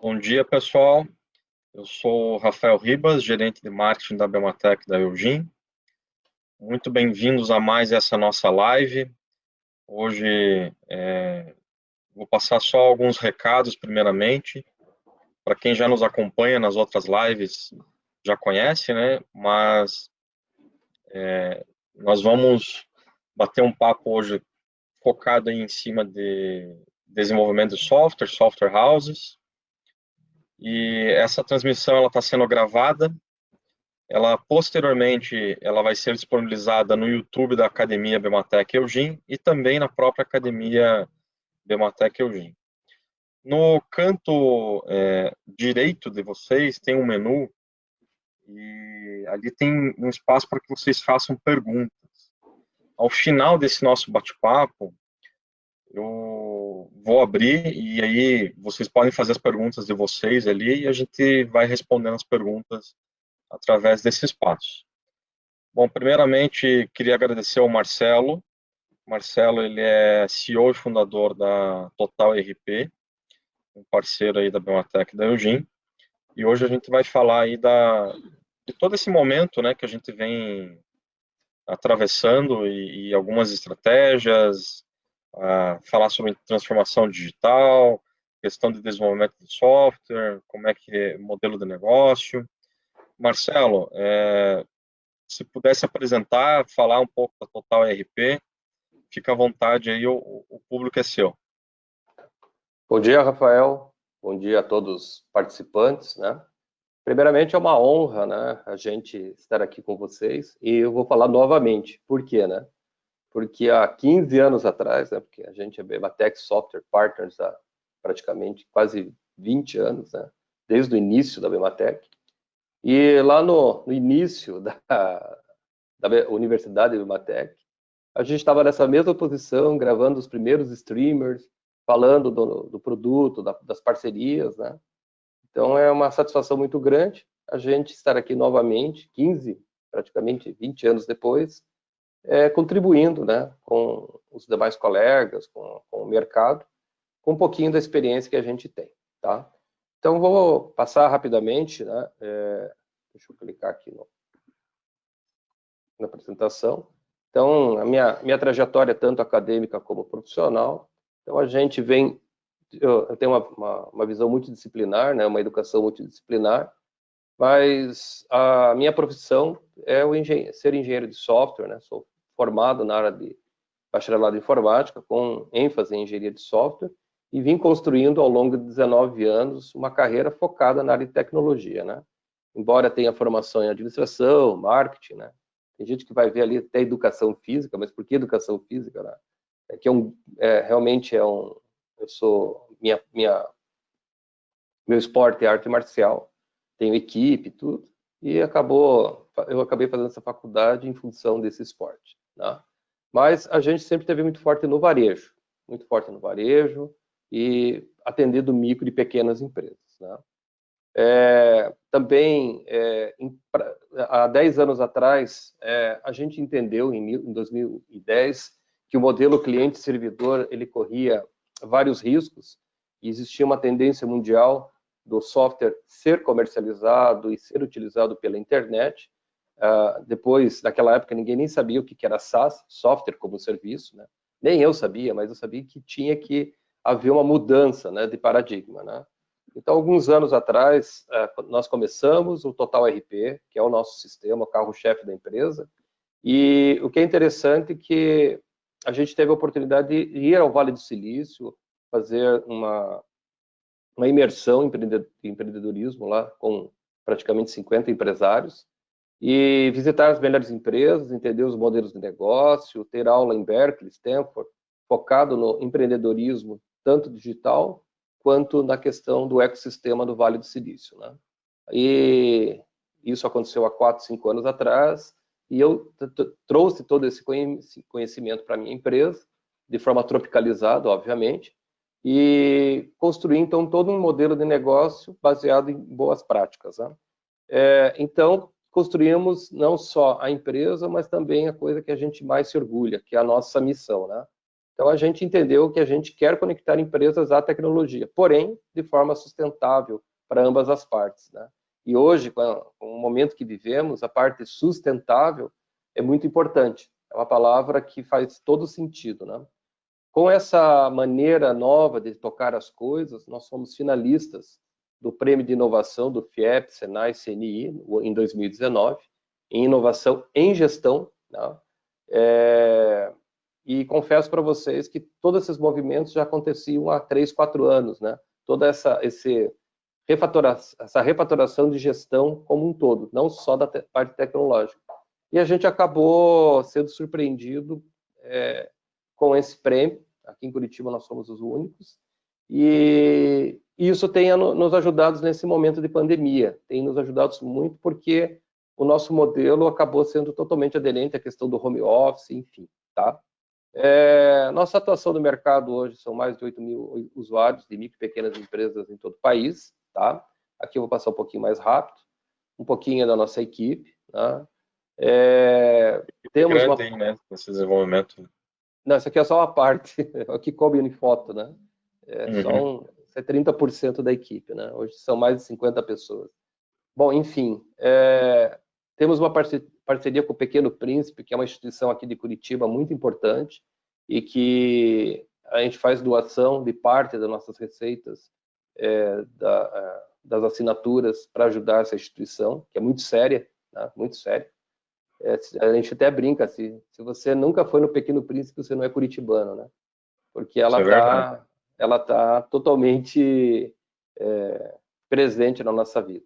Bom dia, pessoal. Eu sou o Rafael Ribas, gerente de marketing da Bematec da Eugin. Muito bem-vindos a mais essa nossa live. Hoje vou passar só alguns recados, primeiramente. Para quem já nos acompanha nas outras lives, já conhece, né? Mas nós vamos bater um papo hoje focado em cima de desenvolvimento de software, software houses. E essa transmissão ela está sendo gravada. Ela posteriormente ela vai ser disponibilizada no YouTube da Academia Bematec Eugin e também na própria Academia Bematec Eugin. No canto direito de vocês tem um menu e ali tem um espaço para que vocês façam perguntas. Ao final desse nosso bate-papo, eu vou abrir e aí vocês podem fazer as perguntas de vocês ali e a gente vai respondendo as perguntas através desse espaço. Bom, primeiramente, queria agradecer ao Marcelo. Marcelo, ele é CEO e fundador da Total RP, um parceiro aí da Bematec e da Eugin. E hoje a gente vai falar aí de todo esse momento, né, que a gente vem atravessando e algumas estratégias, falar sobre transformação digital, questão de desenvolvimento de software, como é que é modelo de negócio. Marcelo, se pudesse apresentar, falar um pouco da Total RP, fica à vontade aí, o público é seu. Bom dia, Rafael. Bom dia a todos os participantes, né? Primeiramente, é uma honra, né, a gente estar aqui com vocês. E eu vou falar novamente. Por quê, né? Porque há 15 anos atrás, né, porque a gente é Bematec Software Partners há praticamente quase 20 anos, né? Desde o início da Bematec. E lá no início da Universidade Bematec, a gente estava nessa mesma posição, gravando os primeiros streamers, falando do produto, das parcerias, né? Então é uma satisfação muito grande a gente estar aqui novamente, 15, praticamente 20 anos depois, contribuindo, né, com os demais colegas, com o mercado, com um pouquinho da experiência que a gente tem, tá? Então vou passar rapidamente, né? Deixa eu clicar aqui na apresentação. Então, a minha trajetória, tanto acadêmica como profissional, então a gente vem, eu tenho uma visão multidisciplinar, né, uma educação multidisciplinar, mas a minha profissão é ser engenheiro de software, né, sou formado na área de bacharelado em informática, com ênfase em engenharia de software, e vim construindo ao longo de 19 anos uma carreira focada na área de tecnologia, né, embora tenha formação em administração, marketing, né, tem gente que vai ver ali até educação física, mas por que educação física, né? É que realmente eu sou, meu esporte é arte marcial, tenho equipe, tudo, e eu acabei fazendo essa faculdade em função desse esporte, né? Mas a gente sempre teve muito forte no varejo e atendendo micro e pequenas empresas, né? Também, há 10 anos atrás, a gente entendeu, em 2010, que o modelo cliente-servidor ele corria vários riscos e existia uma tendência mundial do software ser comercializado e ser utilizado pela internet. Depois, naquela época, ninguém nem sabia o que era SaaS, software como serviço, né? Nem eu sabia, mas eu sabia que tinha que haver uma mudança, né, de paradigma, né? Então, alguns anos atrás, nós começamos o Total RP, que é o nosso sistema, o carro-chefe da empresa, e o que é interessante é que a gente teve a oportunidade de ir ao Vale do Silício, fazer uma imersão em empreendedorismo lá, com praticamente 50 empresários, e visitar as melhores empresas, entender os modelos de negócio, ter aula em Berkeley, Stanford, focado no empreendedorismo, tanto digital, quanto na questão do ecossistema do Vale do Silício, né? E isso aconteceu há 4, 5 anos atrás, e eu trouxe todo esse conhecimento para a minha empresa, de forma tropicalizada, obviamente, e construí, então, todo um modelo de negócio baseado em boas práticas, né? Então, construímos não só a empresa, mas também a coisa que a gente mais se orgulha, que é a nossa missão, né? Então, a gente entendeu que a gente quer conectar empresas à tecnologia, porém, de forma sustentável para ambas as partes, né? E hoje, com o momento que vivemos, a parte sustentável é muito importante. É uma palavra que faz todo sentido, né? Com essa maneira nova de tocar as coisas, nós fomos finalistas do Prêmio de Inovação do FIEP, Senai, CNI, em 2019, em inovação em gestão, né? E confesso para vocês que todos esses movimentos já aconteciam há 3, 4 anos, né? Toda essa refatoração de gestão como um todo, não só da parte tecnológica. E a gente acabou sendo surpreendido com esse prêmio. Aqui em Curitiba nós somos os únicos. E isso tem nos ajudado nesse momento de pandemia. Tem nos ajudado muito porque o nosso modelo acabou sendo totalmente aderente à questão do home office, enfim, tá? Nossa atuação no mercado hoje são mais de 8 mil usuários de micro e pequenas empresas em todo o país, tá? Aqui eu vou passar um pouquinho mais rápido, um pouquinho da nossa equipe, tá? Temos grande, hein, né, esse desenvolvimento. Não, isso aqui é só uma parte, o que coube em foto, né? Uhum. É 30% da equipe, né? Hoje são mais de 50 pessoas. Bom, enfim, temos uma parceria com o Pequeno Príncipe, que é uma instituição aqui de Curitiba muito importante e que a gente faz doação de parte das nossas receitas das assinaturas para ajudar essa instituição, que é muito séria, né? Muito séria. A gente até brinca, se você nunca foi no Pequeno Príncipe, você não é curitibano, né? Porque Isso ela tá totalmente presente na nossa vida.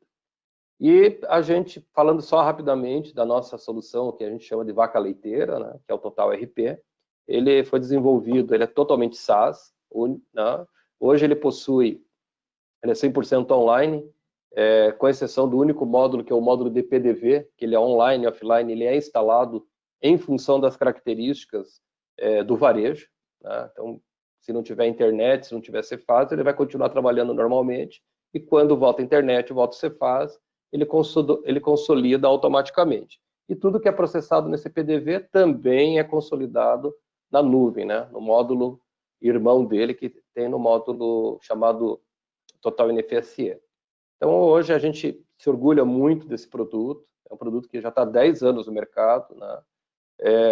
E a gente, falando só rapidamente da nossa solução, que a gente chama de vaca leiteira, né, que é o Total RP, ele foi desenvolvido, ele é totalmente SaaS, né? Hoje ele é 100% online, com exceção do único módulo, que é o módulo de PDV, que ele é online e offline, ele é instalado em função das características do varejo, né? Então, se não tiver internet, se não tiver Cefaz, ele vai continuar trabalhando normalmente, e quando volta a internet, volta o Cefaz, ele consolida automaticamente. E tudo que é processado nesse PDV também é consolidado na nuvem, né? No módulo irmão dele, que tem no módulo chamado Total NFSE. Então, hoje a gente se orgulha muito desse produto, é um produto que já está há 10 anos no mercado, né?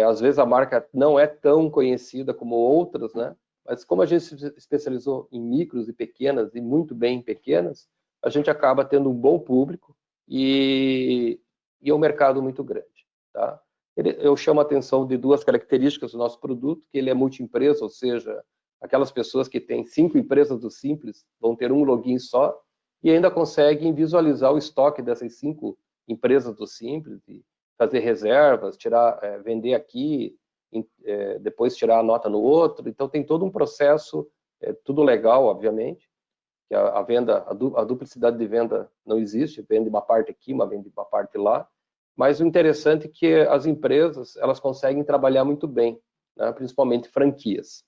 Às vezes a marca não é tão conhecida como outras, né? Mas como a gente se especializou em micros e pequenas, e muito bem em pequenas, a gente acaba tendo um bom público e é um mercado muito grande, tá? Eu chamo a atenção de 2 características do nosso produto, que ele é multi-empresa, ou seja, aquelas pessoas que têm 5 empresas do Simples vão ter um login só e ainda conseguem visualizar o estoque dessas 5 empresas do Simples e fazer reservas, vender aqui, depois tirar a nota no outro. Então tem todo um processo, tudo legal, obviamente, que a venda, a duplicidade de venda não existe, vende uma parte aqui, vende uma parte lá. Mas o interessante é que as empresas, elas conseguem trabalhar muito bem, né? Principalmente franquias.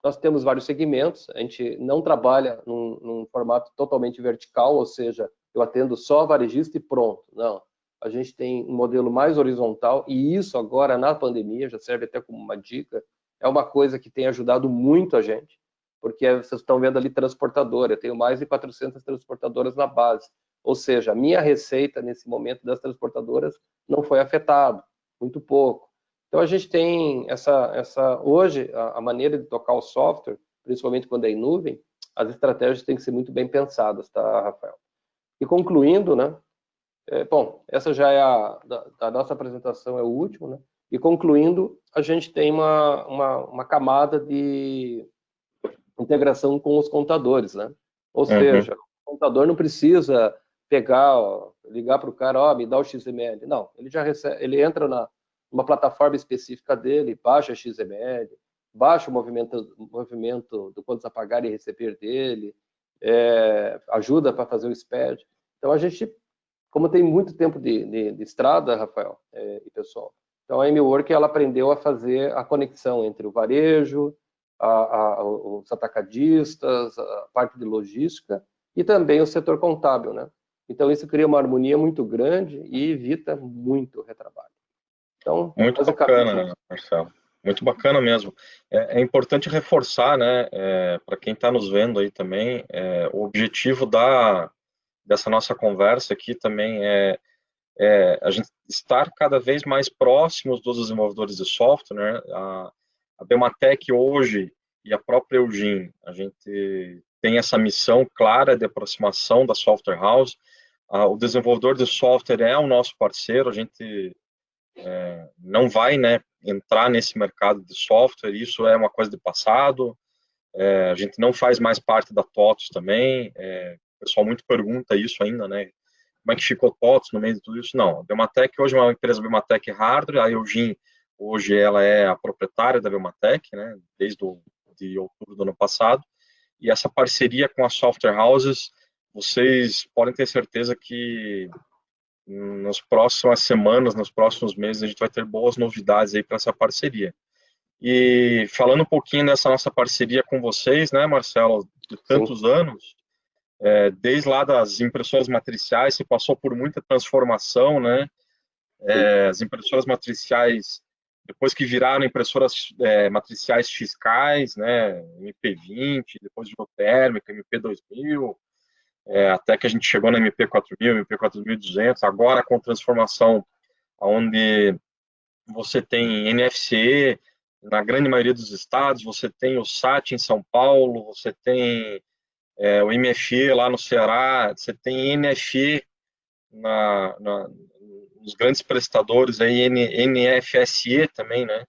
Nós temos vários segmentos, a gente não trabalha num formato totalmente vertical, ou seja, eu atendo só varejista e pronto. Não, a gente tem um modelo mais horizontal e isso agora na pandemia, já serve até como uma dica, é uma coisa que tem ajudado muito a gente, porque vocês estão vendo ali transportadora, eu tenho mais de 400 transportadoras na base, ou seja, a minha receita nesse momento das transportadoras não foi afetada, muito pouco. Então a gente tem hoje a maneira de tocar o software, principalmente quando é em nuvem, as estratégias têm que ser muito bem pensadas, tá, Rafael? E concluindo, né? Bom, essa já é a nossa apresentação, é o último, né? E concluindo, a gente tem uma camada de integração com os contadores, né? Ou seja, o contador não precisa ligar para o cara, me dá o XML. Não, ele já recebe, ele entra numa plataforma específica dele, baixa XML, baixa o movimento do quantos a pagar e receber dele, ajuda para fazer o SPED. Então, a gente, como tem muito tempo de estrada, Rafael e pessoal, então a MWork ela aprendeu a fazer a conexão entre o varejo, os atacadistas, a parte de logística e também o setor contábil, né? Então isso cria uma harmonia muito grande e evita muito retrabalho. Então, muito bacana, Marcelo. Muito bacana mesmo. É importante reforçar, né, para quem está nos vendo aí também, o objetivo dessa nossa conversa aqui também é a gente estar cada vez mais próximos dos desenvolvedores de software, né? A Bematec hoje e a própria Eugene, a gente tem essa missão clara de aproximação da software house. O desenvolvedor de software é o nosso parceiro, a gente não vai, né, entrar nesse mercado de software, isso é uma coisa do passado, a gente não faz mais parte da TOTOS também, o pessoal muito pergunta isso ainda, né, como é que ficou TOTOS no meio de tudo isso? Não, a Bematec hoje é uma empresa Bematec Hardware, a Eugene hoje ela é a proprietária da Bematec, né, de outubro do ano passado, e essa parceria com as software houses, vocês podem ter certeza que nas próximas semanas, nos próximos meses, a gente vai ter boas novidades aí para essa parceria. E falando um pouquinho dessa nossa parceria com vocês, né, Marcelo, de Sim. tantos anos, desde lá das impressoras matriciais, se passou por muita transformação, né? As impressoras matriciais, depois que viraram impressoras matriciais fiscais, né, MP20, depois virou térmica, MP2000, até que a gente chegou na MP4000, MP4200, agora com transformação onde você tem NFC na grande maioria dos estados, você tem o SAT em São Paulo, você tem o MFE lá no Ceará, você tem NFE nos grandes prestadores, aí NFSE também, né?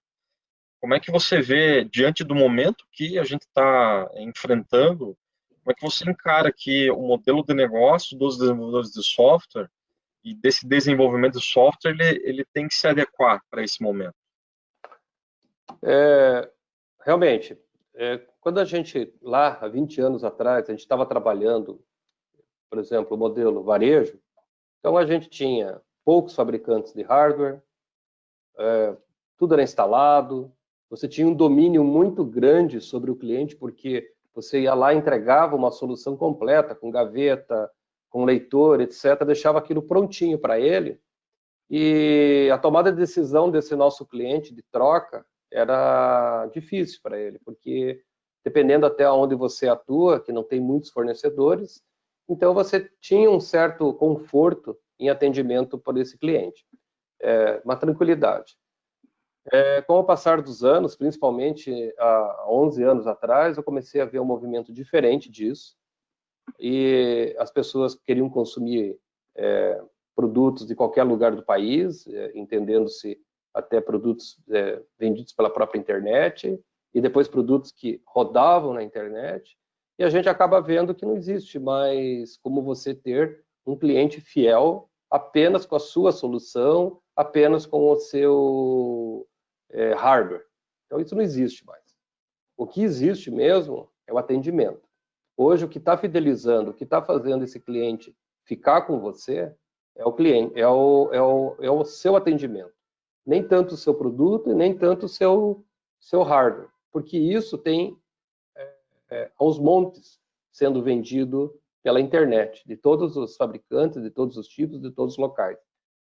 Como é que você vê, diante do momento que a gente está enfrentando, como é que você encara que o modelo de negócio dos desenvolvedores de software e desse desenvolvimento de software, ele tem que se adequar para esse momento? Realmente, quando a gente, lá há 20 anos atrás, a gente estava trabalhando, por exemplo, o modelo varejo, então a gente tinha poucos fabricantes de hardware, tudo era instalado, você tinha um domínio muito grande sobre o cliente, porque você ia lá e entregava uma solução completa, com gaveta, com leitor, etc., deixava aquilo prontinho para ele, e a tomada de decisão desse nosso cliente de troca era difícil para ele, porque dependendo até onde você atua, que não tem muitos fornecedores, então você tinha um certo conforto em atendimento por esse cliente, uma tranquilidade. Com o passar dos anos, principalmente há 11 anos atrás, eu comecei a ver um movimento diferente disso, e as pessoas queriam consumir produtos de qualquer lugar do país, entendendo-se até produtos vendidos pela própria internet, e depois produtos que rodavam na internet, e a gente acaba vendo que não existe mais como você ter um cliente fiel apenas com a sua solução, apenas com o seu hardware. Então, isso não existe mais. O que existe mesmo é o atendimento. Hoje, o que está fidelizando, o que está fazendo esse cliente ficar com você é o cliente, é o seu atendimento. Nem tanto o seu produto e nem tanto o seu hardware, porque isso tem aos montes sendo vendido pela internet, de todos os fabricantes, de todos os tipos, de todos os locais.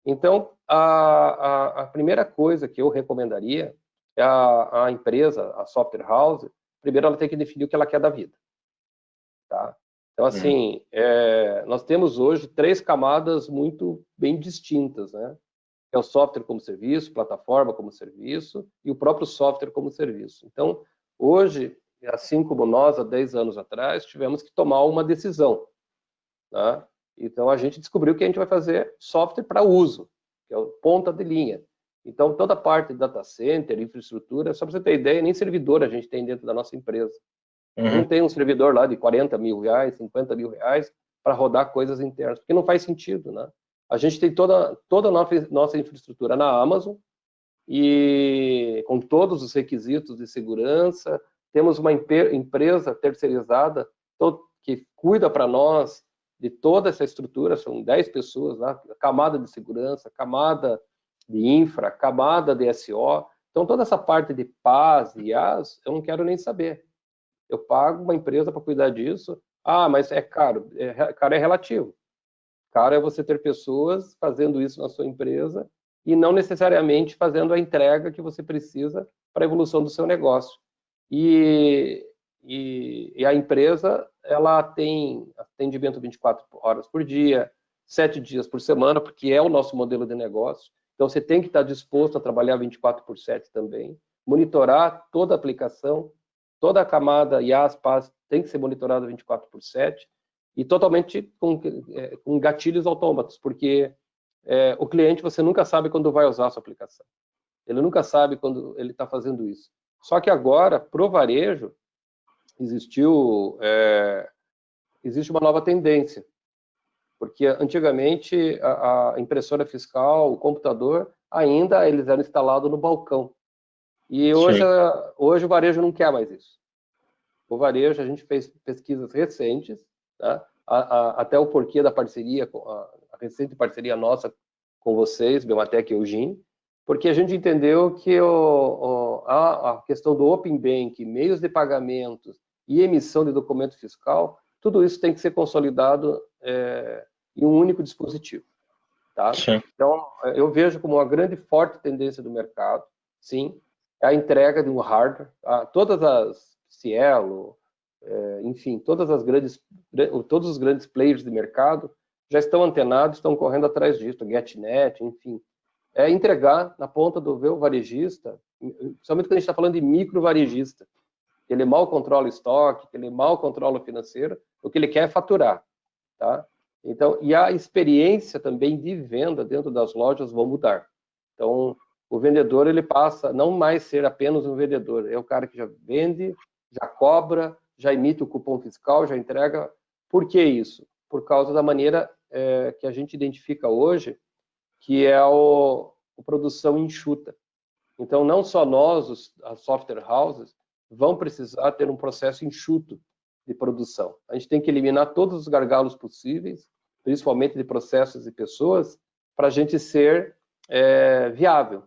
Então, a primeira coisa que eu recomendaria é a empresa, a software house, primeiro ela tem que definir o que ela quer da vida. Tá? Então, assim, nós temos hoje 3 camadas muito bem distintas, né? É o software como serviço, plataforma como serviço e o próprio software como serviço. Então, hoje, assim como nós, há 10 anos atrás, tivemos que tomar uma decisão. Tá? Então, a gente descobriu que a gente vai fazer software para uso, que é o ponta de linha. Então, toda a parte de data center, infraestrutura, só para você ter ideia, nem servidor a gente tem dentro da nossa empresa. Eu não tenho um servidor lá de 40 mil reais, 50 mil reais para rodar coisas internas, porque não faz sentido, né? A gente tem toda a nossa infraestrutura na Amazon e com todos os requisitos de segurança, temos uma empresa terceirizada que cuida para nós de toda essa estrutura, são 10 pessoas lá, camada de segurança, camada de infra, camada de SO, então toda essa parte de PaaS e IaaS, eu não quero nem saber. Eu pago uma empresa para cuidar disso. Ah, mas é caro. Caro é relativo. Caro é você ter pessoas fazendo isso na sua empresa e não necessariamente fazendo a entrega que você precisa para a evolução do seu negócio. E a empresa, ela tem atendimento 24 horas por dia, 7 dias por semana, porque é o nosso modelo de negócio. Então, você tem que estar disposto a trabalhar 24 por 7 também, monitorar toda a aplicação, toda a camada IaaS, PaaS tem que ser monitorada 24 por 7 e totalmente com gatilhos autômatos, porque o cliente, você nunca sabe quando vai usar a sua aplicação. Ele nunca sabe quando ele está fazendo isso. Só que agora, pro varejo, existe uma nova tendência, porque antigamente a impressora fiscal, o computador, ainda eles eram instalados no balcão. E hoje o varejo não quer mais isso. O varejo, a gente fez pesquisas recentes, tá? Até o porquê da parceria, a recente parceria nossa com vocês, Bematec e Eugene, porque a gente entendeu que a questão do Open Bank, meios de pagamentos e emissão de documento fiscal, tudo isso tem que ser consolidado em um único dispositivo. Tá? Então, eu vejo como uma grande forte tendência do mercado, sim, a entrega de um hardware, todas as Cielo, enfim, todos os grandes players de mercado já estão antenados, estão correndo atrás disso, GetNet, enfim. É entregar na ponta do varejista, principalmente quando a gente está falando de micro varejista, que ele mal controla o estoque, que ele mal controla o financeiro, o que ele quer é faturar, tá? Então, e a experiência também de venda dentro das lojas vão mudar. Então, o vendedor, ele passa a não mais ser apenas um vendedor, é o cara que já vende, já cobra, já emite o cupom fiscal, já entrega. Por que isso? Por causa da maneira que a gente identifica hoje, que é a produção enxuta. Então, não só nós, as software houses, vão precisar ter um processo enxuto de produção. A gente tem que eliminar todos os gargalos possíveis, principalmente de processos e pessoas, para a gente ser viável.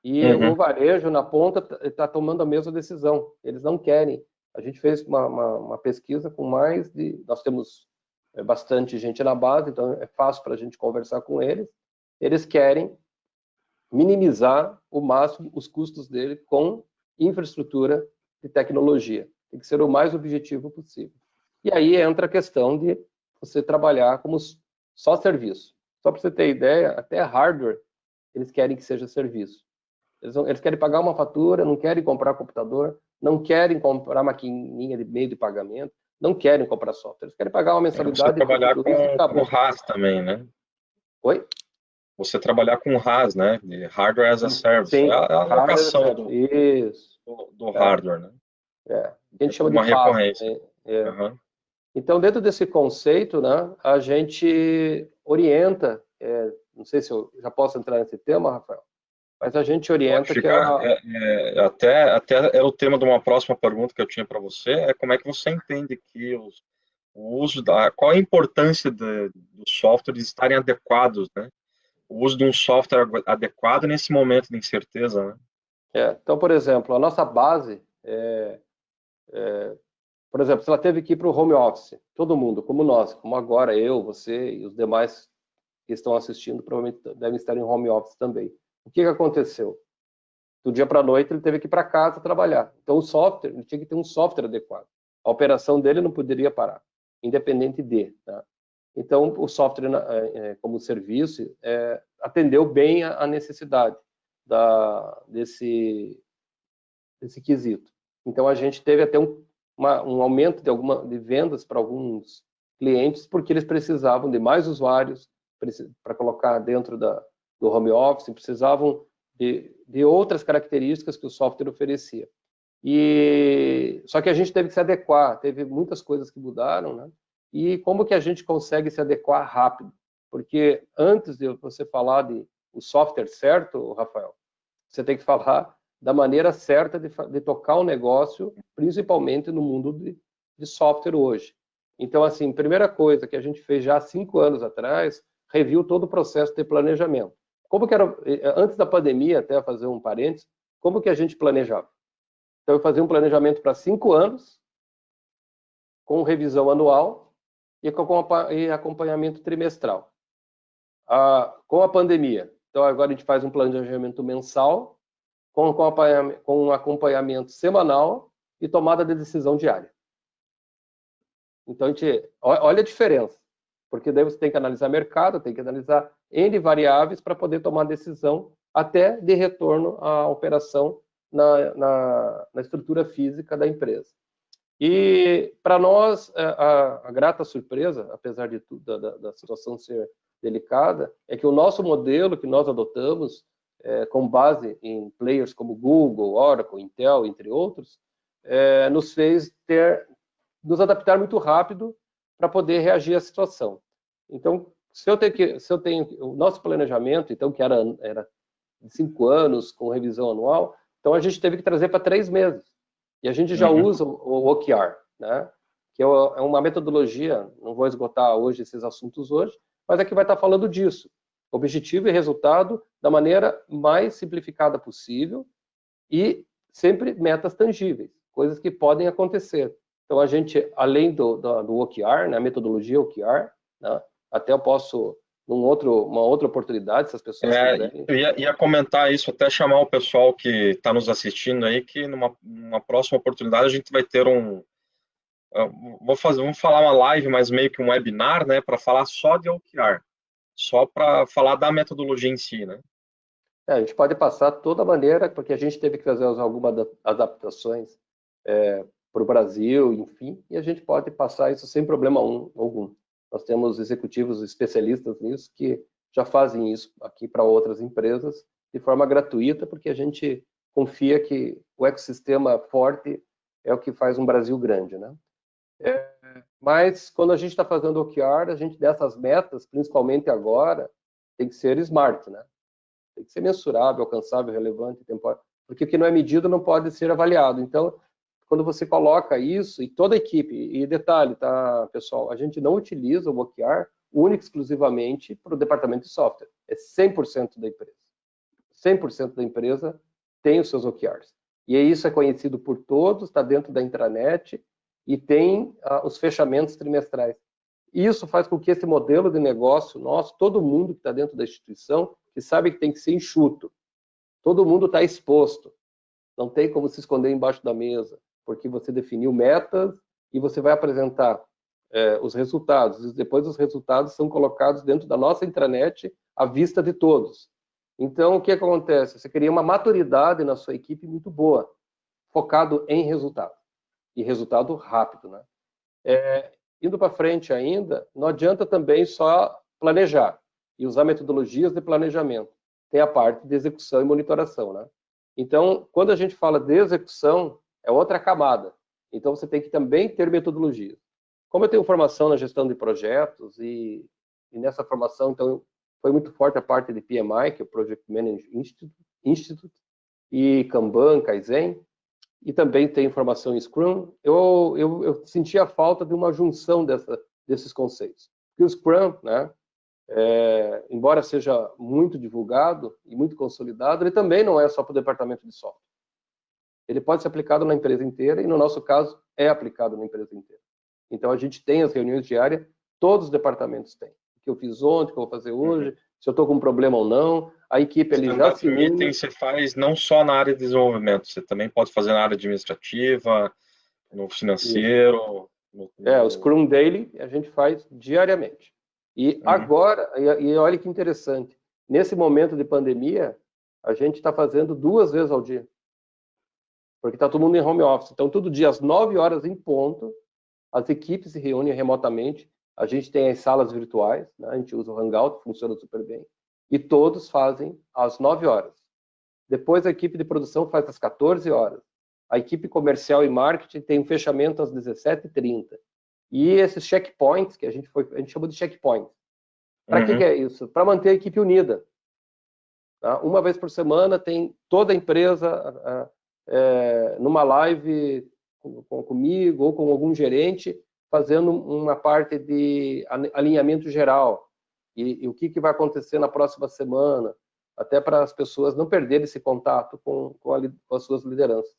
E o varejo, na ponta, está tomando a mesma decisão. Eles não querem. A gente fez uma pesquisa com mais de... Nós temos bastante gente na base, então é fácil para a gente conversar com eles. Eles querem minimizar o máximo os custos dele com infraestrutura de tecnologia. Tem que ser o mais objetivo possível. E aí entra a questão de você trabalhar como só serviço. Só para você ter ideia, até hardware, eles querem que seja serviço. Eles querem pagar uma fatura, não querem comprar computador, não querem comprar maquininha de meio de pagamento, não querem comprar software. Eles querem pagar uma mensalidade. Você trabalhar com RaaS também, né? Oi? Você trabalhar com RaaS, né? De Hardware as a Service. Sim, é a alocação do hardware, né? A gente chama uma de FaaS. recorrência. Então, dentro desse conceito, né, a gente orienta, não sei se eu já posso entrar nesse tema, Rafael, mas a gente orienta que até era o tema de uma próxima pergunta que eu tinha para você, é como é que você entende que o uso qual a importância dos softwares estarem adequados, né? O uso de um software adequado nesse momento de incerteza, né? Então, por exemplo, a nossa base, por exemplo, se ela teve que ir para o home office, todo mundo, como nós, como agora eu, você e os demais que estão assistindo, provavelmente devem estar em home office também. O que aconteceu? Do dia para a noite ele teve que ir para casa trabalhar. Então o software, ele tinha que ter um software adequado. A operação dele não poderia parar, independente de. Tá? Então o software como serviço atendeu bem a necessidade desse quesito. Então a gente teve até um aumento de vendas para alguns clientes porque eles precisavam de mais usuários para colocar dentro do home office, precisavam de outras características que o software oferecia. Só que a gente teve que se adequar, teve muitas coisas que mudaram, né? E como que a gente consegue se adequar rápido? Porque antes de você falar de o software certo, Rafael, você tem que falar da maneira certa de tocar o negócio, principalmente no mundo de software hoje. Então, assim, primeira coisa que a gente fez já há 5 anos atrás, reviu todo o processo de planejamento. Como que era, antes da pandemia, até fazer um parênteses, como que a gente planejava? Então, eu fazia um planejamento para 5 anos, com revisão anual e com acompanhamento trimestral. Com a pandemia, Então, agora a gente faz um planejamento mensal, com um acompanhamento semanal e tomada de decisão diária. Então, a gente, olha a diferença, porque daí você tem que analisar mercado, tem que analisar N variáveis para poder tomar decisão até de retorno à operação na estrutura física da empresa. E, para nós, a grata surpresa, apesar de tudo, da situação ser delicada, é que o nosso modelo que nós adotamos, com base em players como Google, Oracle, Intel, entre outros, nos fez nos adaptar muito rápido para poder reagir à situação. Então, se eu tenho o nosso planejamento, então, que era de 5 anos, com revisão anual, então a gente teve que trazer para 3 meses. E a gente já usa o OKR, né? Que é uma metodologia, não vou esgotar hoje esses assuntos hoje, mas aqui vai estar falando disso. Objetivo e resultado da maneira mais simplificada possível e sempre metas tangíveis, coisas que podem acontecer. Então, a gente, além do OKR, né, a metodologia OKR, né, até eu posso, uma outra oportunidade, se as pessoas quiserem. Eu ia comentar isso, até chamar o pessoal que está nos assistindo aí, que numa próxima oportunidade a gente vai ter vamos falar uma live, mas meio que um webinar, né, para falar só de OKR, só para falar da metodologia em si, né? A gente pode passar toda maneira, porque a gente teve que fazer algumas adaptações para o Brasil, enfim, e a gente pode passar isso sem problema algum. Nós temos executivos especialistas nisso que já fazem isso aqui para outras empresas de forma gratuita, porque a gente confia que o ecossistema forte é o que faz um Brasil grande, né? Mas quando a gente está fazendo OKR, a gente dessas metas, principalmente agora, tem que ser smart, né? Tem que ser mensurável, alcançável, relevante, temporário, porque o que não é medido não pode ser avaliado. Então, quando você coloca isso, e toda a equipe, e detalhe, tá, pessoal, a gente não utiliza o OKR única e exclusivamente para o departamento de software, é 100% da empresa. 100% da empresa tem os seus OKRs. E isso é conhecido por todos, está dentro da intranet e tem os fechamentos trimestrais. Isso faz com que esse modelo de negócio nosso, todo mundo que está dentro da instituição, que sabe que tem que ser enxuto, todo mundo está exposto, não tem como se esconder embaixo da mesa, porque você definiu metas e você vai apresentar os resultados, e depois os resultados são colocados dentro da nossa intranet à vista de todos. Então, o que acontece? Você cria uma maturidade na sua equipe muito boa, focado em resultado, e resultado rápido, né? Indo para frente ainda, não adianta também só planejar e usar metodologias de planejamento. Tem a parte de execução e monitoração, né? Então, quando a gente fala de execução, é outra camada. Então, você tem que também ter metodologia. Como eu tenho formação na gestão de projetos e nessa formação, então, foi muito forte a parte de PMI, que é o Project Management Institute, e Kanban, Kaizen, e também tem formação em Scrum. Eu senti a falta de uma junção desses conceitos. Porque o Scrum, né, embora seja muito divulgado e muito consolidado, ele também não é só para o departamento de software. Ele pode ser aplicado na empresa inteira e, no nosso caso, é aplicado na empresa inteira. Então, a gente tem as reuniões diárias, todos os departamentos têm. O que eu fiz ontem, o que eu vou fazer hoje, se eu estou com um problema ou não. A equipe ali já se une. Você faz não só na área de desenvolvimento, você também pode fazer na área administrativa, no financeiro. O Scrum Daily a gente faz diariamente. E agora, e olha que interessante, nesse momento de pandemia, a gente está fazendo 2 vezes ao dia. Porque está todo mundo em home office. Então, todo dia, às 9 horas em ponto, as equipes se reúnem remotamente. A gente tem as salas virtuais, né? A gente usa o Hangout, funciona super bem. E todos fazem às 9 horas. Depois, a equipe de produção faz às 14 horas. A equipe comercial e marketing tem um fechamento às 17h30. E esses checkpoints, que a gente chama de checkpoints. Para que é isso? Para manter a equipe unida. Tá? Uma vez por semana tem toda a empresa numa live comigo ou com algum gerente fazendo uma parte de alinhamento geral. E o que vai acontecer na próxima semana, até para as pessoas não perderem esse contato com as suas lideranças.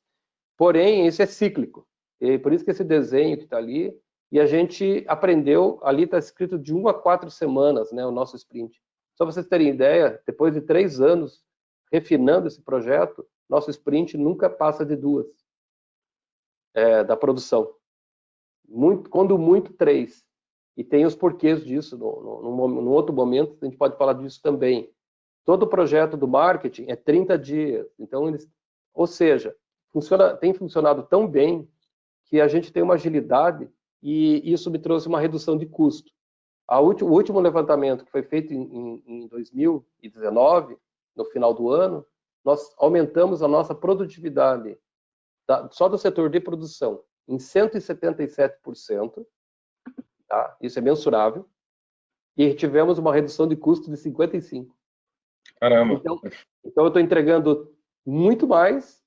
Porém, isso é cíclico. E por isso que esse desenho que está ali, e a gente aprendeu, ali está escrito de 1 a 4 semanas, né, o nosso sprint. Só para vocês terem ideia, depois de 3 anos refinando esse projeto, nosso sprint nunca passa de 2 da produção. Quando muito, 3. E tem os porquês disso. Num outro momento, a gente pode falar disso também. Todo projeto do marketing é 30 dias. Então, ou seja, tem funcionado tão bem que a gente tem uma agilidade e isso me trouxe uma redução de custo. O último levantamento que foi feito em 2019, no final do ano, nós aumentamos a nossa produtividade só do setor de produção em 177%, tá? Isso é mensurável, e tivemos uma redução de custo de 55%. Caramba. Então eu estou entregando muito mais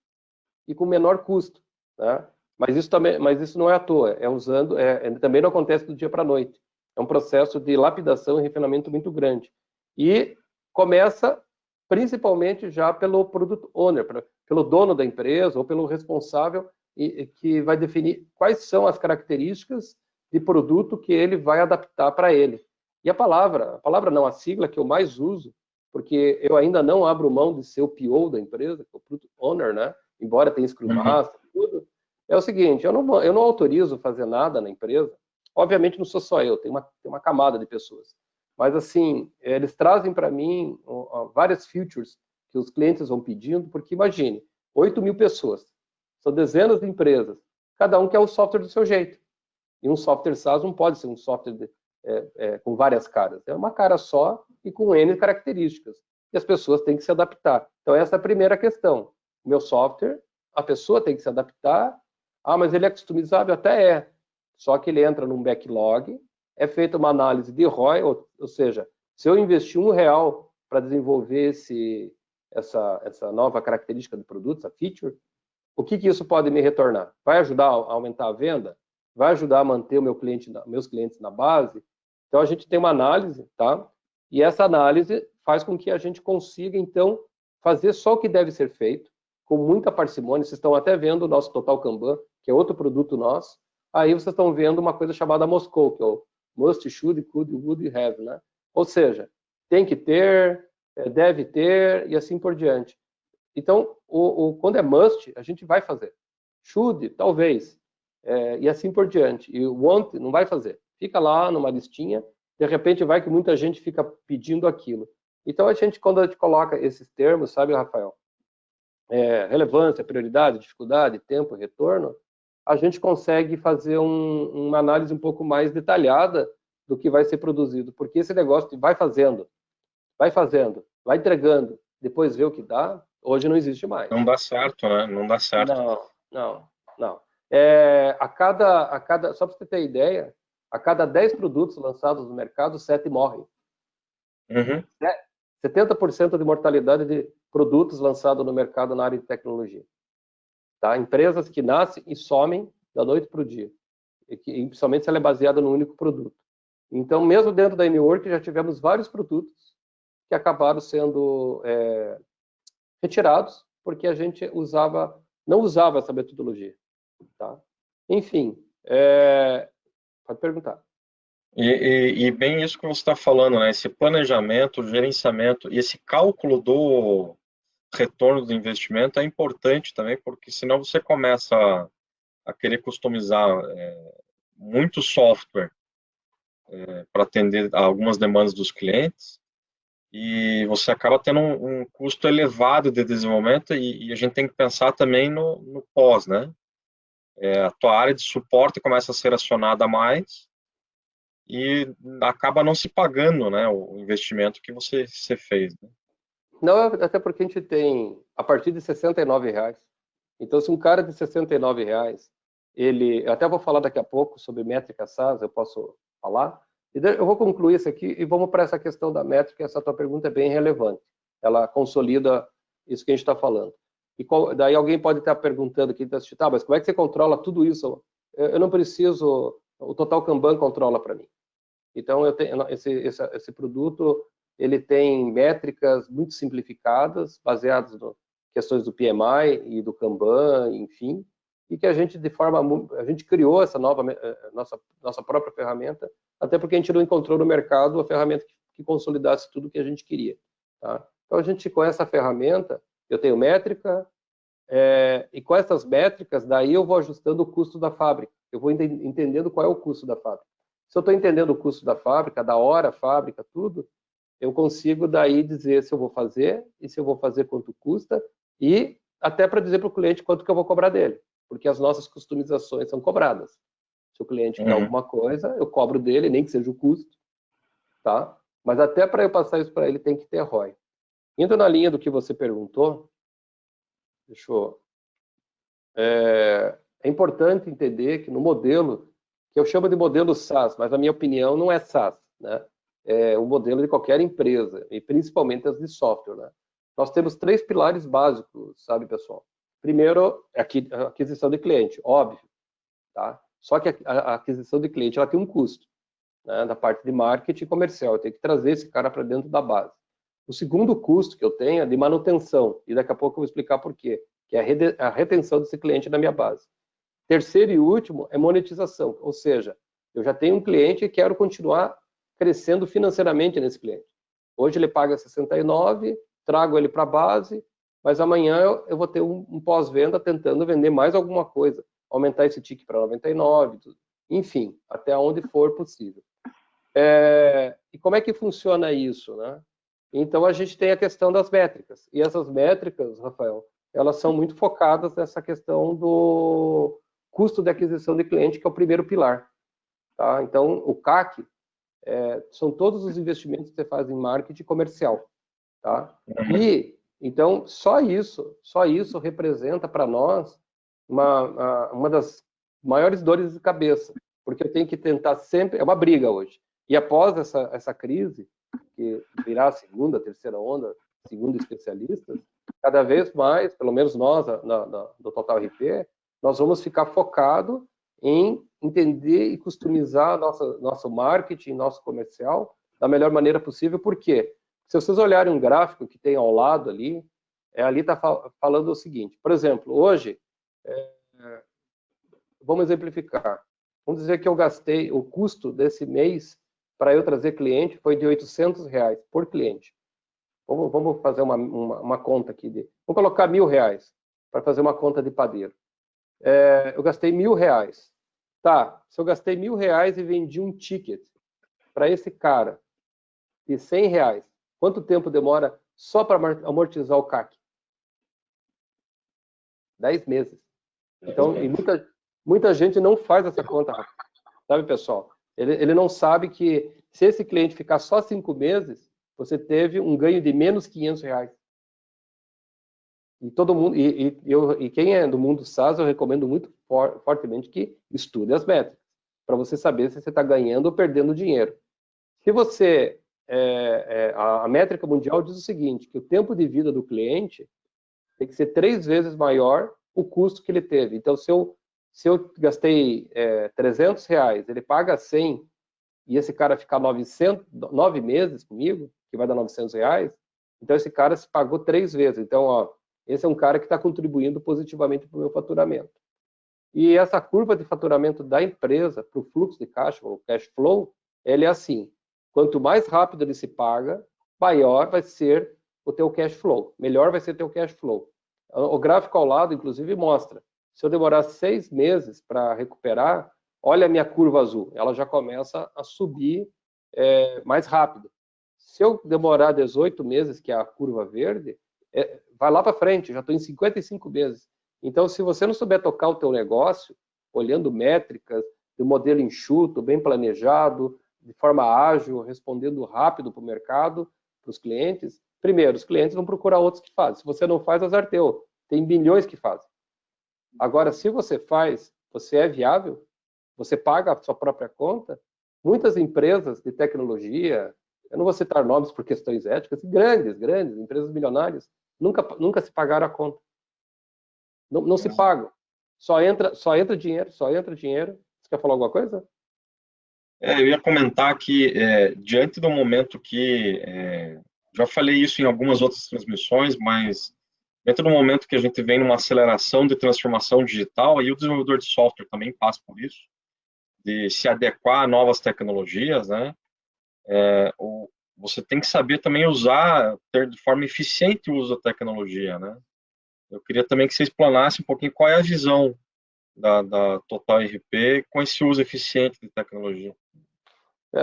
e com menor custo, né? Mas isso não é à toa, também não acontece do dia para a noite. É um processo de lapidação e refinamento muito grande. E começa principalmente já pelo product owner, pelo dono da empresa ou pelo responsável que vai definir quais são as características de produto que ele vai adaptar para ele. E a palavra não, a sigla que eu mais uso, porque eu ainda não abro mão de ser o PO da empresa, o Product Owner, né? Embora tenha Scrum Master, tudo, é o seguinte, eu não autorizo fazer nada na empresa. Obviamente não sou só eu, tem uma camada de pessoas. Mas assim, eles trazem para mim várias features que os clientes vão pedindo, porque imagine, 8.000 pessoas, são dezenas de empresas, cada um quer o software do seu jeito. E um software SaaS não pode ser um software com várias caras, é uma cara só e com N características. E as pessoas têm que se adaptar. Então essa é a primeira questão. O meu software, a pessoa tem que se adaptar. Ah, mas ele é customizável? Até é. Só que ele entra num backlog, é feita uma análise de ROI, ou seja, se eu investir R$1 para desenvolver essa nova característica do produto, essa feature, o que isso pode me retornar? Vai ajudar a aumentar a venda? Vai ajudar a manter meus clientes na base? Então, a gente tem uma análise, tá? E essa análise faz com que a gente consiga, então, fazer só o que deve ser feito, com muita parcimônia. Vocês estão até vendo o nosso Total Kanban, que é outro produto nosso. Aí vocês estão vendo uma coisa chamada Moscou, que é o must, should, could, would, have, né? Ou seja, tem que ter, deve ter e assim por diante. Então, quando é must, a gente vai fazer. Should, talvez, e assim por diante. E want, não vai fazer. Fica lá numa listinha, de repente vai que muita gente fica pedindo aquilo. Então, quando a gente coloca esses termos, sabe, Rafael? Relevância, prioridade, dificuldade, tempo, retorno, a gente consegue fazer uma análise um pouco mais detalhada do que vai ser produzido, porque esse negócio de vai fazendo, vai entregando, depois vê o que dá, hoje não existe mais. Não dá certo, né? Não dá certo. Não. Só para você ter ideia, a cada 10 produtos lançados no mercado, 7 morrem. 70% de mortalidade de produtos lançados no mercado na área de tecnologia. Tá? Empresas que nascem e somem da noite para o dia. E principalmente se ela é baseada num único produto. Então, mesmo dentro da N-Work, já tivemos vários produtos que acabaram sendo retirados porque a gente não usava essa metodologia. Tá? Enfim, pode perguntar. E bem isso que você está falando, né? Esse planejamento, gerenciamento e esse cálculo do retorno do investimento é importante também, porque senão você começa a querer customizar muito software para atender a algumas demandas dos clientes e você acaba tendo um custo elevado de desenvolvimento e a gente tem que pensar também no pós, né? A tua área de suporte começa a ser acionada mais e acaba não se pagando, né, o investimento que você fez. Né? Não, até porque a gente tem a partir de R$69. Então, se um cara de R$69, eu até vou falar daqui a pouco sobre métrica SaaS, eu posso falar. Eu vou concluir isso aqui e vamos para essa questão da métrica. Essa tua pergunta é bem relevante. Ela consolida isso que a gente está falando. Daí alguém pode estar perguntando aqui, mas como é que você controla tudo isso? Eu não preciso, o Total Kanban controla para mim. Então, eu tenho esse produto, ele tem métricas muito simplificadas, baseadas em questões do PMI e do Kanban, enfim, e que a gente criou essa nova nossa própria ferramenta, até porque a gente não encontrou no mercado a ferramenta que consolidasse tudo que a gente queria. Tá? Então, a gente, com essa ferramenta, eu tenho métrica, e com essas métricas, daí eu vou ajustando o custo da fábrica. Eu vou entendendo qual é o custo da fábrica. Se eu estou entendendo o custo da fábrica, da hora, fábrica, tudo, eu consigo daí dizer se eu vou fazer, e se eu vou fazer quanto custa, e até para dizer para o cliente quanto que eu vou cobrar dele, porque as nossas customizações são cobradas. Se o cliente quer alguma coisa, eu cobro dele, nem que seja o custo, tá? Mas até para eu passar isso para ele, tem que ter ROI. Indo na linha do que você perguntou, é importante entender que no modelo, que eu chamo de modelo SaaS, mas na minha opinião não é SaaS, né? É o modelo de qualquer empresa, e principalmente as de software, né? Nós temos 3 pilares básicos, sabe, pessoal? Primeiro, a aquisição de cliente, óbvio, tá? Só que a aquisição de cliente, ela tem um custo, né? Da parte de marketing comercial, eu tenho que trazer esse cara para dentro da base. O segundo custo que eu tenho é de manutenção, e daqui a pouco eu vou explicar por quê, que é a retenção desse cliente na minha base. Terceiro e último é monetização, ou seja, eu já tenho um cliente e quero continuar crescendo financeiramente nesse cliente. Hoje ele paga 69, trago ele para a base, mas amanhã eu vou ter um pós-venda tentando vender mais alguma coisa, aumentar esse ticket para 99, enfim, até onde for possível. E como é que funciona isso, né? Então, a gente tem a questão das métricas. E essas métricas, Rafael, elas são muito focadas nessa questão do custo de aquisição de cliente, que é o primeiro pilar. Tá? Então, o CAC são todos os investimentos que você faz em marketing comercial. Tá? E, então, só isso representa para nós uma das maiores dores de cabeça, porque eu tenho que tentar sempre... É uma briga hoje. E após essa crise, que virá a segunda, terceira onda, segundo especialistas, cada vez mais, pelo menos nós, do Total RP, nós vamos ficar focados em entender e customizar nosso marketing, nosso comercial, da melhor maneira possível. Por quê? Se vocês olharem um gráfico que tem ao lado ali, ali está falando o seguinte, por exemplo, hoje, vamos exemplificar, vamos dizer que eu gastei, o custo desse mês para eu trazer cliente foi de R$800 por cliente. Vamos fazer uma conta aqui. Vamos colocar R$1.000 para fazer uma conta de padeiro. Eu gastei R$1.000. Tá, se eu gastei R$1.000 e vendi um ticket para esse cara de R$100, quanto tempo demora só para amortizar o CAC? 10 meses. Então, e muita gente não faz essa conta, sabe, pessoal? Ele não sabe que se esse cliente ficar só 5 meses, você teve um ganho de menos R$500. E todo mundo, e quem é do mundo SaaS, eu recomendo muito fortemente que estude as métricas, para você saber se você está ganhando ou perdendo dinheiro. Se você, a métrica mundial diz o seguinte, que o tempo de vida do cliente tem que ser 3 vezes maior o custo que ele teve. Então, se eu gastei R$300, ele paga 100 e esse cara ficar 9 meses comigo, que vai dar R$900, então esse cara se pagou 3 vezes. Então, ó, esse é um cara que está contribuindo positivamente para o meu faturamento. E essa curva de faturamento da empresa para o fluxo de caixa, o cash flow, ele é assim, quanto mais rápido ele se paga, maior vai ser o teu cash flow, melhor vai ser o teu cash flow. O gráfico ao lado, inclusive, mostra, se eu demorar 6 meses para recuperar, olha a minha curva azul, ela já começa a subir mais rápido. Se eu demorar 18 meses, que é a curva verde, vai lá para frente, já estou em 55 meses. Então, se você não souber tocar o teu negócio, olhando métricas, de modelo enxuto, bem planejado, de forma ágil, respondendo rápido para o mercado, para os clientes, primeiro, os clientes vão procurar outros que fazem. Se você não faz, azar teu. Tem bilhões que fazem. Agora, se você faz, você é viável, você paga a sua própria conta, muitas empresas de tecnologia, eu não vou citar nomes por questões éticas, grandes, empresas milionárias, nunca se pagaram a conta. Não se pagam. Só entra dinheiro. Você quer falar alguma coisa? Eu ia comentar que, diante do momento que, já falei isso em algumas outras transmissões, mas dentro do momento que a gente vem numa aceleração de transformação digital, e o desenvolvedor de software também passa por isso, de se adequar a novas tecnologias, né? você tem que saber também usar, ter de forma eficiente o uso da tecnologia, né? Eu queria também que você explanasse um pouquinho qual é a visão da Total RP com esse uso eficiente de tecnologia.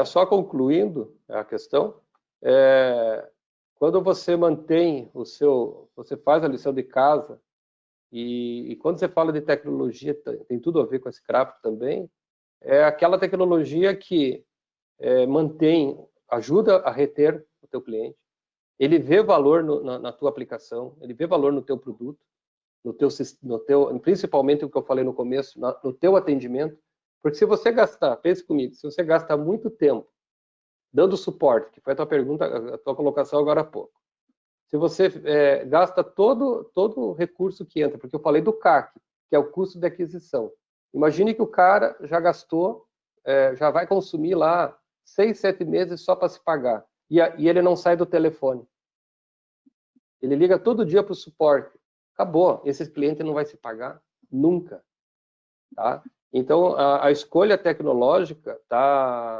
Só concluindo a questão, é, quando você mantém você faz a lição de casa, e quando você fala de tecnologia, tem tudo a ver com esse CRAP também, é aquela tecnologia que ajuda a reter o teu cliente, ele vê valor na tua aplicação, ele vê valor no teu produto, principalmente o que eu falei no começo, no teu atendimento, porque se você gastar, pense comigo, se você gasta muito tempo dando suporte, que foi a tua pergunta, a tua colocação agora há pouco, se você gasta todo o recurso que entra, porque eu falei do CAC, que é o custo de aquisição, imagine que o cara já gastou, já vai consumir lá 6, 7 meses só para se pagar, e ele não sai do telefone. Ele liga todo dia para o suporte. Acabou, esse cliente não vai se pagar nunca. Tá? Então, a escolha tecnológica, tá?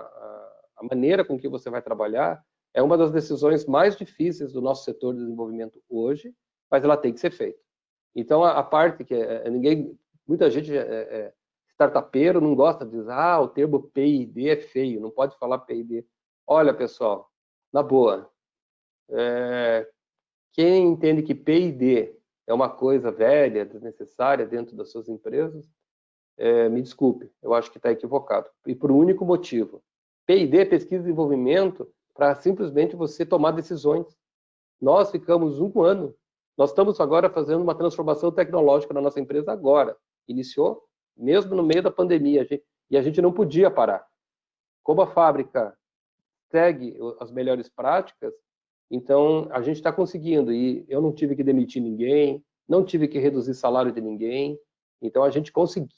A maneira com que você vai trabalhar, é uma das decisões mais difíceis do nosso setor de desenvolvimento hoje, mas ela tem que ser feita. Então, a parte que muita gente startupeiro não gosta de dizer, o termo P&D é feio, não pode falar P&D. Olha, pessoal, na boa, quem entende que P&D é uma coisa velha, desnecessária dentro das suas empresas, me desculpe, eu acho que está equivocado. E por um único motivo. P&D é pesquisa e desenvolvimento para simplesmente você tomar decisões. Nós ficamos 1 ano, nós estamos agora fazendo uma transformação tecnológica na nossa empresa agora. Iniciou mesmo no meio da pandemia, e a gente não podia parar. Como a fábrica segue as melhores práticas, então a gente está conseguindo, e eu não tive que demitir ninguém, não tive que reduzir salário de ninguém, então a gente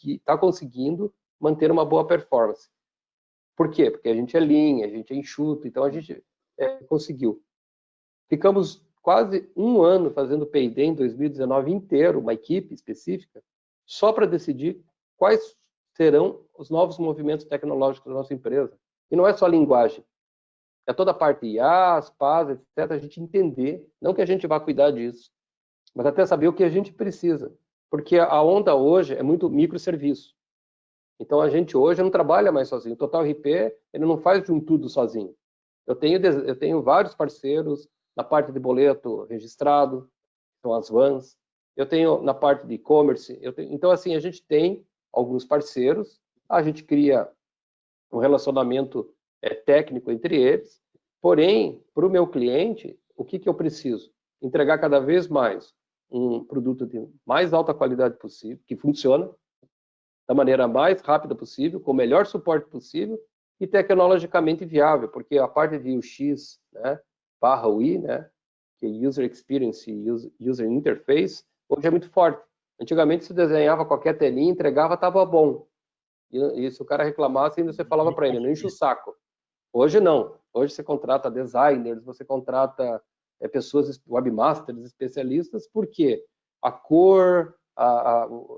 está conseguindo manter uma boa performance. Por quê? Porque a gente é lean, a gente é enxuto, então a gente conseguiu. Ficamos quase 1 ano fazendo P&D em 2019 inteiro, uma equipe específica, só para decidir quais serão os novos movimentos tecnológicos da nossa empresa. E não é só linguagem, é toda a parte IA, as PAS, etc., a gente entender, não que a gente vá cuidar disso, mas até saber o que a gente precisa. Porque a onda hoje é muito microserviço. Então, a gente hoje não trabalha mais sozinho. O Total RP, ele não faz de um tudo sozinho. Eu tenho vários parceiros na parte de boleto registrado, são as vans. Eu tenho na parte de e-commerce. Então, assim, a gente tem alguns parceiros, a gente cria um relacionamento técnico entre eles. Porém, para o meu cliente, o que eu preciso? Entregar cada vez mais um produto de mais alta qualidade possível, que funciona da maneira mais rápida possível, com o melhor suporte possível e tecnologicamente viável, porque a parte de UX, né, barra UI, né, que é User Experience e User Interface, hoje é muito forte. Antigamente, se desenhava qualquer telinha, entregava, estava bom. E se o cara reclamasse, ainda você falava para ele, não enche o saco. Hoje não. Hoje você contrata designers, você contrata pessoas, webmasters, especialistas, porque a cor,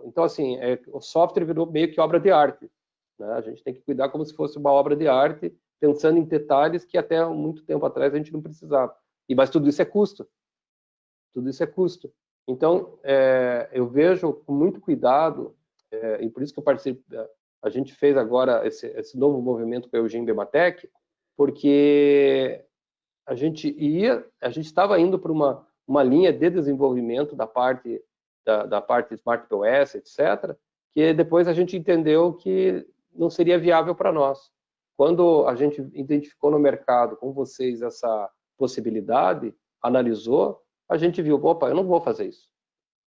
então assim, o software virou meio que obra de arte. Né? A gente tem que cuidar como se fosse uma obra de arte, pensando em detalhes que até muito tempo atrás a gente não precisava. Mas tudo isso é custo. Tudo isso é custo. Então, eu vejo com muito cuidado, e por isso que eu participo, a gente fez agora esse novo movimento com a Eugênio Bematec, porque a gente estava indo para uma linha de desenvolvimento da parte Smart POS, etc., que depois a gente entendeu que não seria viável para nós. Quando a gente identificou no mercado com vocês essa possibilidade, analisou, a gente viu, opa, eu não vou fazer isso.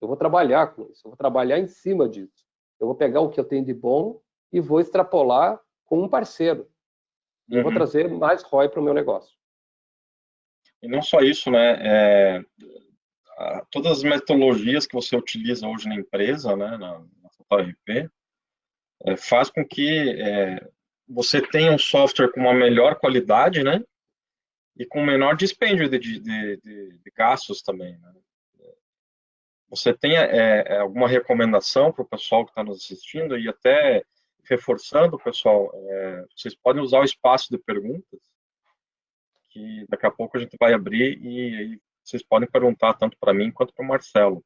Eu vou trabalhar com isso, eu vou trabalhar em cima disso. Eu vou pegar o que eu tenho de bom e vou extrapolar com um parceiro. E eu vou trazer mais ROI para o meu negócio. E não só isso, né? Todas as metodologias que você utiliza hoje na empresa, né, na Total RP, faz com que você tenha um software com uma melhor qualidade, né? E com menor dispêndio de gastos também, né? Você tem alguma recomendação para o pessoal que está nos assistindo e até reforçando, pessoal, vocês podem usar o espaço de perguntas, que daqui a pouco a gente vai abrir e aí vocês podem perguntar tanto para mim quanto para o Marcelo.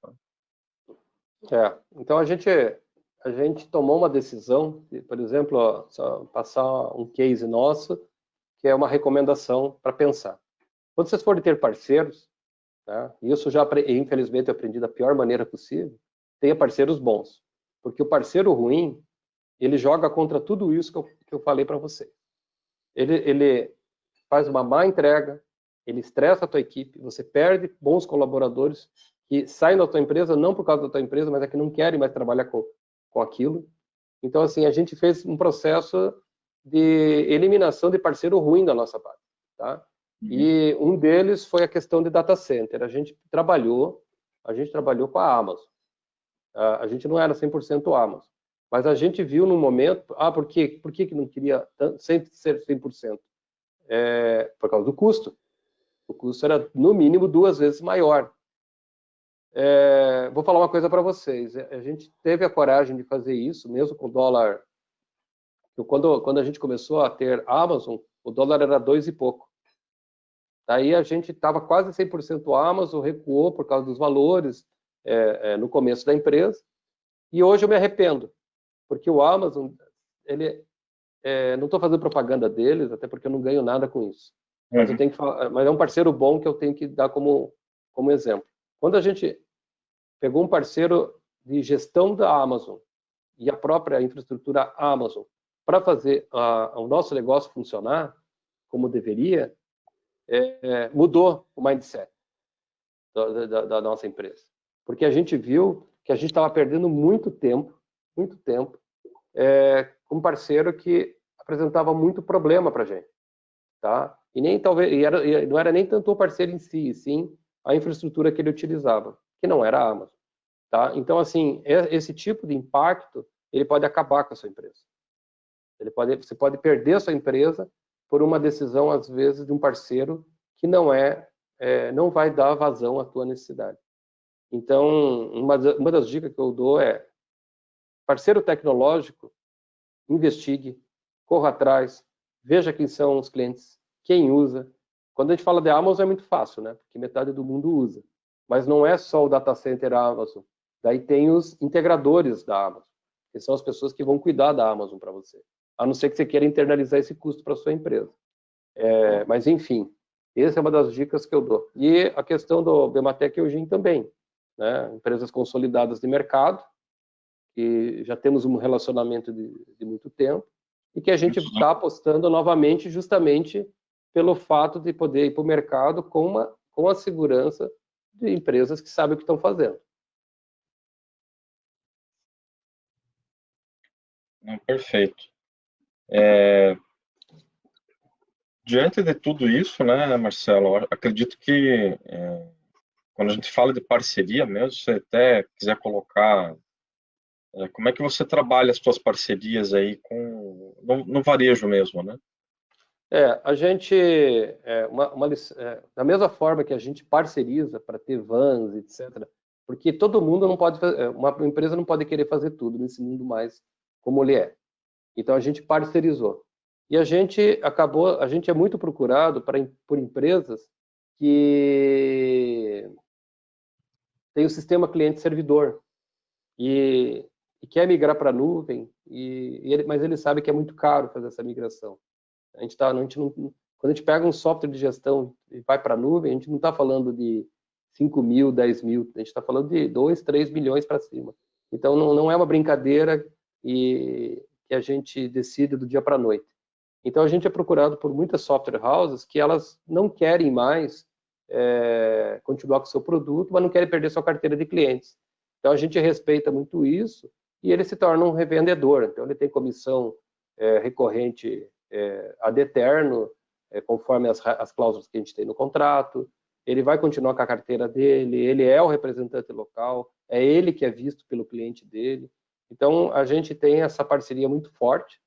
Tá? Então a gente tomou uma decisão, por exemplo, ó, só passar um case nosso, que é uma recomendação para pensar. Quando vocês forem ter parceiros, tá? Isso já, infelizmente, eu aprendi da pior maneira possível, tenha parceiros bons. Porque o parceiro ruim, ele joga contra tudo isso que eu falei para você. Ele faz uma má entrega, ele estressa a tua equipe, você perde bons colaboradores que saem da tua empresa, não por causa da tua empresa, mas é que não querem mais trabalhar com aquilo. Então, assim, a gente fez um processo de eliminação de parceiro ruim da nossa parte, tá? E um deles foi a questão de data center. A gente trabalhou com a Amazon. A gente não era 100% Amazon, mas a gente viu num momento, por que não queria ser 100%? Por causa do custo. O custo era, no mínimo, 2 vezes maior. Vou falar uma coisa para vocês. A gente teve a coragem de fazer isso, mesmo com o dólar. Quando a gente começou a ter Amazon, o dólar era 2 e pouco. Daí a gente estava quase 100% Amazon, recuou por causa dos valores no começo da empresa. E hoje eu me arrependo, porque o Amazon, não estou fazendo propaganda deles, até porque eu não ganho nada com isso. Mas eu tenho que falar, mas é um parceiro bom que eu tenho que dar como exemplo. Quando a gente pegou um parceiro de gestão da Amazon e a própria infraestrutura Amazon para fazer o nosso negócio funcionar como deveria, mudou o mindset da nossa empresa. Porque a gente viu que a gente estava perdendo muito tempo, com um parceiro que apresentava muito problema para a gente. Tá? E nem talvez e não era nem tanto o parceiro em si, e sim a infraestrutura que ele utilizava, que não era a Amazon. Tá? Então, assim, esse tipo de impacto, ele pode acabar com a sua empresa. Você pode perder a sua empresa por uma decisão, às vezes, de um parceiro que não vai dar vazão à tua necessidade. Então, uma das dicas que eu dou é: parceiro tecnológico, investigue, corra atrás, veja quem são os clientes, quem usa. Quando a gente fala de Amazon é muito fácil, né? Porque metade do mundo usa. Mas não é só o data center Amazon. Daí tem os integradores da Amazon, que são as pessoas que vão cuidar da Amazon para você. A não ser que você queira internalizar esse custo para sua empresa. Mas, enfim, essa é uma das dicas que eu dou. E a questão do Bematec e Eugin também. Né? Empresas consolidadas de mercado, que já temos um relacionamento de muito tempo, e que a gente está apostando novamente justamente pelo fato de poder ir para o mercado com a segurança de empresas que sabem o que estão fazendo. Perfeito. Diante de tudo isso, né, Marcelo, acredito que quando a gente fala de parceria mesmo, se você até quiser colocar como é que você trabalha as suas parcerias aí no varejo mesmo, né? A gente, da mesma forma que a gente parceriza para ter vans, etc., porque todo mundo não pode, uma empresa não pode querer fazer tudo nesse mundo mais como ele é. Então a gente parcerizou. E a gente é muito procurado por empresas que tem o sistema cliente-servidor e quer migrar para a nuvem, mas ele sabe que é muito caro fazer essa migração. Quando a gente pega um software de gestão e vai para a nuvem, a gente não está falando de 5 mil, 10 mil, a gente está falando de 2, 3 milhões para cima. Então, não é uma brincadeira que a gente decide do dia para a noite. Então, a gente é procurado por muitas software houses que elas não querem mais continuar com o seu produto, mas não querem perder sua carteira de clientes. Então, a gente respeita muito isso e ele se torna um revendedor. Então, ele tem comissão recorrente ad eterno, conforme as cláusulas que a gente tem no contrato. Ele vai continuar com a carteira dele, ele é o representante local, é ele que é visto pelo cliente dele. Então, a gente tem essa parceria muito forte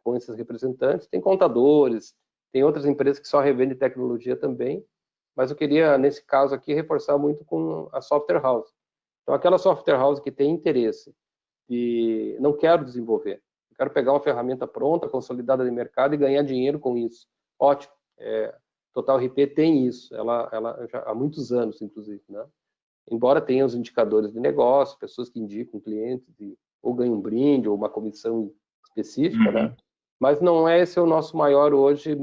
com esses representantes. Tem contadores, tem outras empresas que só revendem tecnologia também, mas eu queria, nesse caso aqui, reforçar muito com a software house. Então, aquela software house que tem interesse e não quero desenvolver, eu quero pegar uma ferramenta pronta, consolidada de mercado e ganhar dinheiro com isso. Ótimo. Total RP tem isso, ela já há muitos anos, inclusive, né? Embora tenha os indicadores de negócio, pessoas que indicam clientes ou ganham um brinde ou uma comissão específica, né? Mas não é esse o nosso maior hoje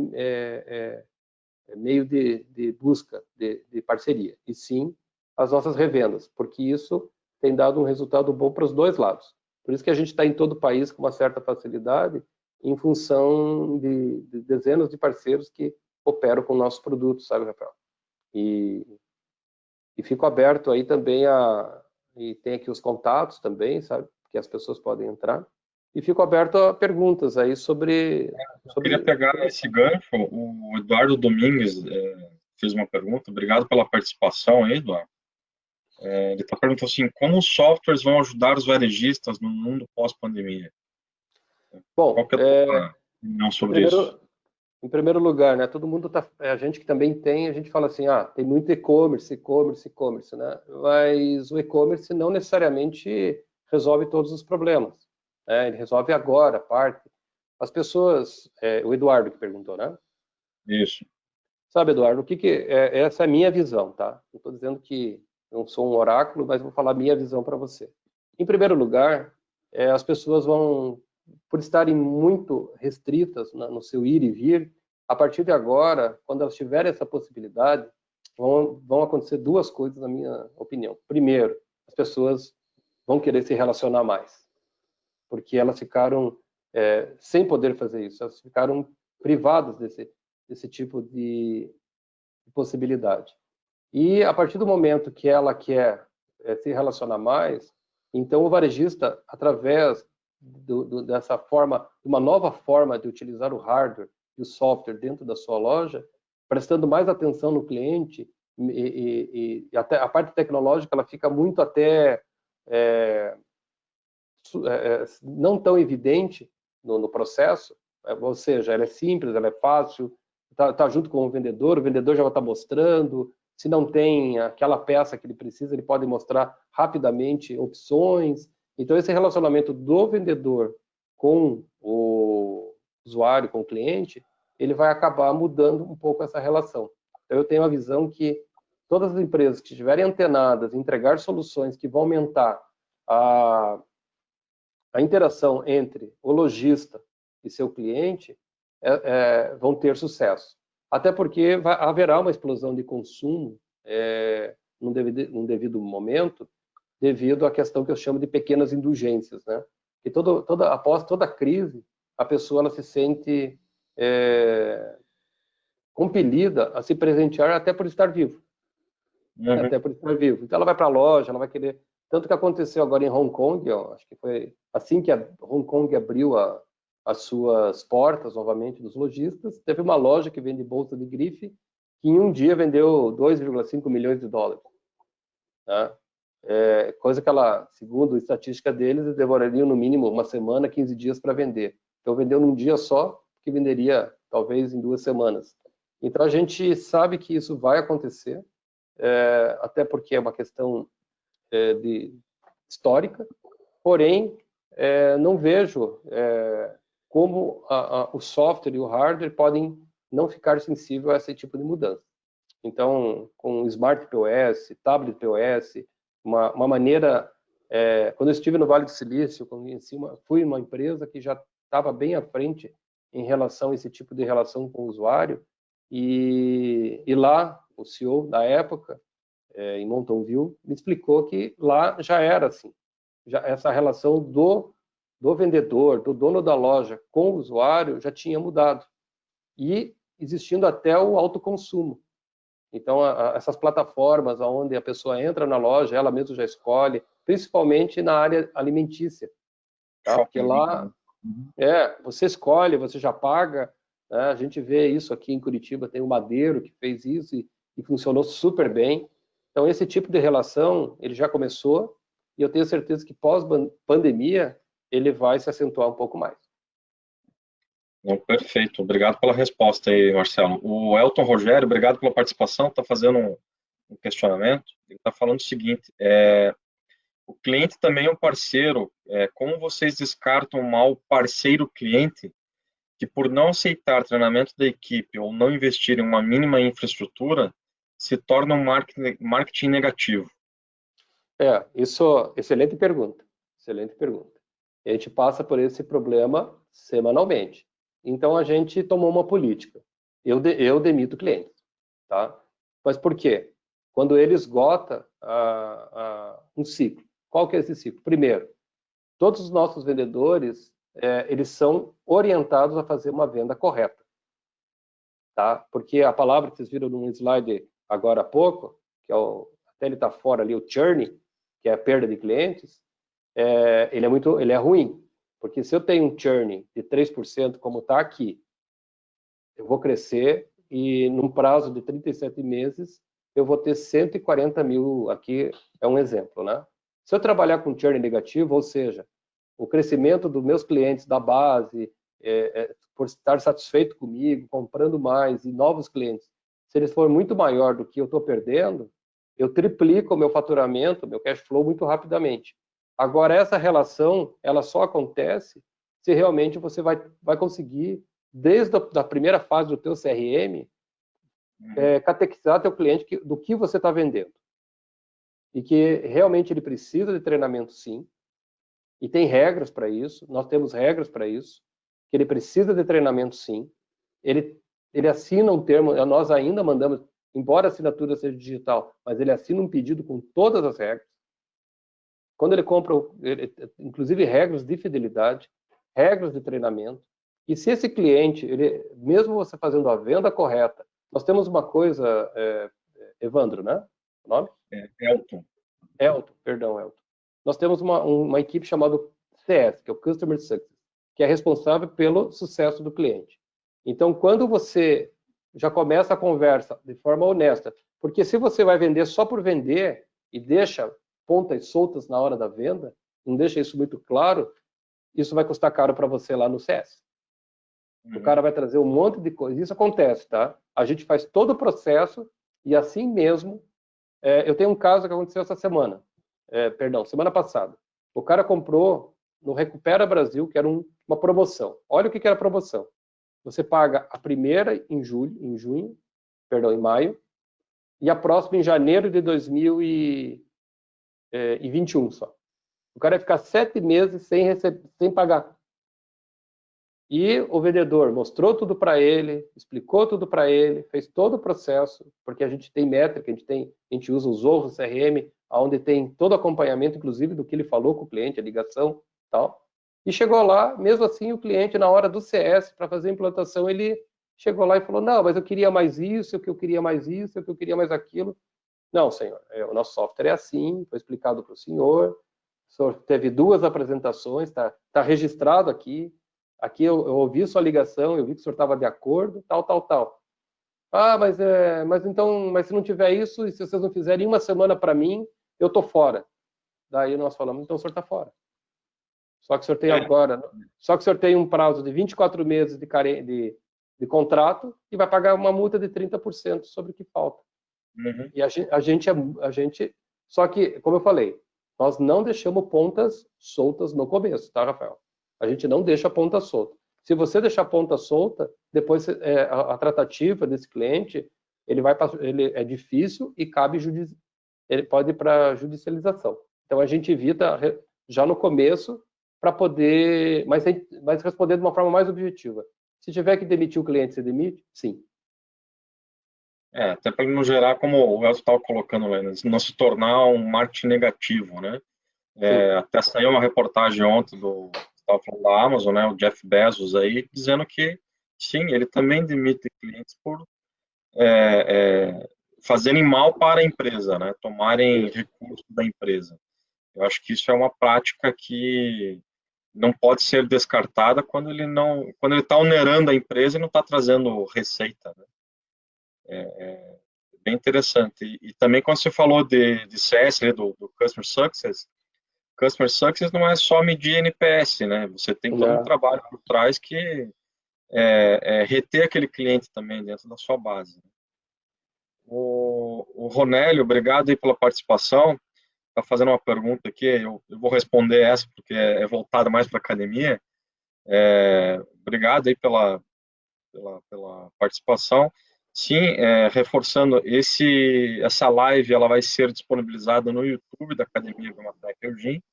meio de busca de parceria, e sim as nossas revendas, porque isso tem dado um resultado bom para os dois lados. Por isso que a gente está em todo o país com uma certa facilidade, em função de dezenas de parceiros que operam com o nosso produto, sabe, Rafael? E fico aberto aí também e tem aqui os contatos também, sabe, que as pessoas podem entrar. E fico aberto a perguntas aí sobre... Eu queria pegar esse gancho. O Eduardo Domingues fez uma pergunta. Obrigado pela participação aí, Eduardo. Ele está perguntando assim, como os softwares vão ajudar os varejistas no mundo pós-pandemia? Qual Bom, que é a tua opinião sobre isso? em primeiro lugar, né, todo mundo tá, a gente que também tem, a gente fala assim, tem muito e-commerce, né? Mas o e-commerce não necessariamente resolve todos os problemas, né? Ele resolve agora, parte. As pessoas, o Eduardo que perguntou, né? Isso. Sabe, Eduardo, essa é a minha visão, tá? Não estou dizendo que não sou um oráculo, mas vou falar a minha visão para você. Em primeiro lugar, as pessoas vão, por estarem muito restritas no seu ir e vir, a partir de agora, quando elas tiverem essa possibilidade, vão acontecer duas coisas, na minha opinião. Primeiro, as pessoas vão querer se relacionar mais, porque elas ficaram sem poder fazer isso, elas ficaram privadas desse tipo de possibilidade. E a partir do momento que ela quer se relacionar mais, então o varejista, através dessa forma, uma nova forma de utilizar o hardware e o software dentro da sua loja, prestando mais atenção no cliente, e até a parte tecnológica ela fica muito até não tão evidente no processo, ou seja, ela é simples, ela é fácil, tá junto com o vendedor já vai estar mostrando, se não tem aquela peça que ele precisa, ele pode mostrar rapidamente opções. Então, esse relacionamento do vendedor com o usuário, com o cliente, ele vai acabar mudando um pouco essa relação. Então, eu tenho a visão que todas as empresas que estiverem antenadas, entregar soluções que vão aumentar a interação entre o lojista e seu cliente vão ter sucesso. Até porque haverá uma explosão de consumo num devido momento, devido à questão que eu chamo de pequenas indulgências, né? Que após toda crise, a pessoa ela se sente compelida a se presentear até por estar vivo. Até por estar vivo. Então ela vai para a loja, ela vai querer... Tanto que aconteceu agora em Hong Kong, acho que foi assim que a Hong Kong abriu as suas portas novamente dos lojistas, teve uma loja que vende bolsa de grife, que em um dia vendeu 2,5 milhões de dólares. Tá? Coisa que ela, segundo a estatística deles, demorariam no mínimo uma semana, 15 dias para vender. Então vendeu num dia só, que venderia talvez em 2 semanas. Então a gente sabe que isso vai acontecer, até porque é uma questão histórica, porém, não vejo como o software e o hardware podem não ficar sensível a esse tipo de mudança. Então, com o Smart POS, Tablet POS, uma maneira... quando eu estive no Vale do Silício, fui uma empresa que já estava bem à frente em relação a esse tipo de relação com o usuário, e lá, o CEO, na época, em Mountain View, me explicou que lá já era assim. Essa relação do vendedor, do dono da loja com o usuário já tinha mudado. E existindo até o autoconsumo. Então, essas plataformas onde a pessoa entra na loja, ela mesma já escolhe, principalmente na área alimentícia. Tá? Porque lá, você escolhe, você já paga. Né? A gente vê isso aqui em Curitiba, tem o Madeiro que fez isso e funcionou super bem. Então, esse tipo de relação, ele já começou, e eu tenho certeza que pós-pandemia, ele vai se acentuar um pouco mais. Não, perfeito. Obrigado pela resposta aí, Marcelo. O Elton Rogério, obrigado pela participação, está fazendo um questionamento. Ele está falando o seguinte, o cliente também é um parceiro. Como vocês descartam mal parceiro-cliente que por não aceitar treinamento da equipe ou não investir em uma mínima infraestrutura, se torna um marketing negativo? Isso, excelente pergunta. Excelente pergunta. A gente passa por esse problema semanalmente. Então, a gente tomou uma política. Eu demito clientes, tá? Mas por quê? Quando ele esgota um ciclo. Qual que é esse ciclo? Primeiro, todos os nossos vendedores, eles são orientados a fazer uma venda correta, tá? Porque a palavra que vocês viram num slide agora há pouco, que é até ele está fora ali, o churn, que é a perda de clientes, ele é ruim, porque se eu tenho um churn de 3%, como está aqui, eu vou crescer e num prazo de 37 meses eu vou ter 140 mil, aqui é um exemplo, né? Se eu trabalhar com churn negativo, ou seja, o crescimento dos meus clientes da base, por estar satisfeito comigo, comprando mais e novos clientes, se eles for muito maior do que eu estou perdendo, eu triplico o meu faturamento, meu cash flow muito rapidamente. Agora, essa relação, ela só acontece se realmente você vai conseguir, desde a primeira fase do teu CRM, catequizar teu cliente do que você está vendendo. E que realmente ele precisa de treinamento, sim, e tem regras para isso, nós temos regras para isso, que ele precisa de treinamento, sim. Ele assina um termo, nós ainda mandamos, embora a assinatura seja digital, mas ele assina um pedido com todas as regras. Quando ele compra, inclusive regras de fidelidade, regras de treinamento. E se esse cliente, mesmo você fazendo a venda correta, nós temos uma coisa, Evandro, né? O nome? Elton. Elton, perdão, Elton. Nós temos uma equipe chamada CS, que é o Customer Success, que é responsável pelo sucesso do cliente. Então, quando você já começa a conversa de forma honesta, porque se você vai vender só por vender e deixa pontas soltas na hora da venda, não deixa isso muito claro, isso vai custar caro para você lá no CS. O cara vai trazer um monte de coisa. Isso acontece, tá? A gente faz todo o processo e assim mesmo. Eu tenho um caso que aconteceu essa semana. Semana passada. O cara comprou no Recupera Brasil, que era uma promoção. Olha o que era a promoção. Você paga a primeira em em maio, e a próxima em janeiro de 2021 só. O cara ia ficar 7 meses sem pagar. E o vendedor mostrou tudo para ele, explicou tudo para ele, fez todo o processo, porque a gente tem métrica, a gente usa o Zorro CRM, onde tem todo o acompanhamento, inclusive do que ele falou com o cliente, a ligação, tal. E chegou lá, mesmo assim, o cliente, na hora do CS, para fazer a implantação, ele chegou lá e falou: não, mas eu queria mais isso, eu queria mais isso, eu queria mais aquilo. Não, senhor, o nosso software é assim, foi explicado para o senhor teve 2 apresentações, tá registrado aqui. Aqui eu ouvi sua ligação, eu vi que o senhor estava de acordo, tal. Ah, mas se não tiver isso, e se vocês não fizerem uma semana para mim, eu tô fora. Daí nós falamos: então o senhor está fora. Só que o senhor tem agora, só que o senhor tem um prazo de 24 meses de contrato e vai pagar uma multa de 30% sobre o que falta. E a gente, só que, como eu falei, nós não deixamos pontas soltas no começo, tá, Rafael? A gente não deixa a ponta solta. Se você deixar a ponta solta, depois a tratativa desse cliente, ele é difícil e ele pode ir para judicialização. Então a gente evita já no começo para poder, mas responder de uma forma mais objetiva. Se tiver que demitir o cliente, você demite? Sim. Até para não gerar, como o Elcio estava colocando, né, não se tornar um marketing negativo, né? Até saiu uma reportagem ontem estava falando da Amazon, né, o Jeff Bezos aí, dizendo que sim, ele também demite clientes por fazerem mal para a empresa, né, tomarem recursos da empresa. Eu acho que isso é uma prática que não pode ser descartada quando ele está onerando a empresa e não está trazendo receita, né? Bem interessante. E também quando você falou de CS, né, do Customer Success não é só medir NPS, né? Você tem todo um trabalho por trás que reter aquele cliente também dentro da sua base. O Ronélio, obrigado aí pela participação. Está fazendo uma pergunta aqui, eu vou responder essa porque é voltada mais para a academia. Obrigado aí pela participação. Sim, reforçando, essa live ela vai ser disponibilizada no YouTube da Academia Bimatec Eugene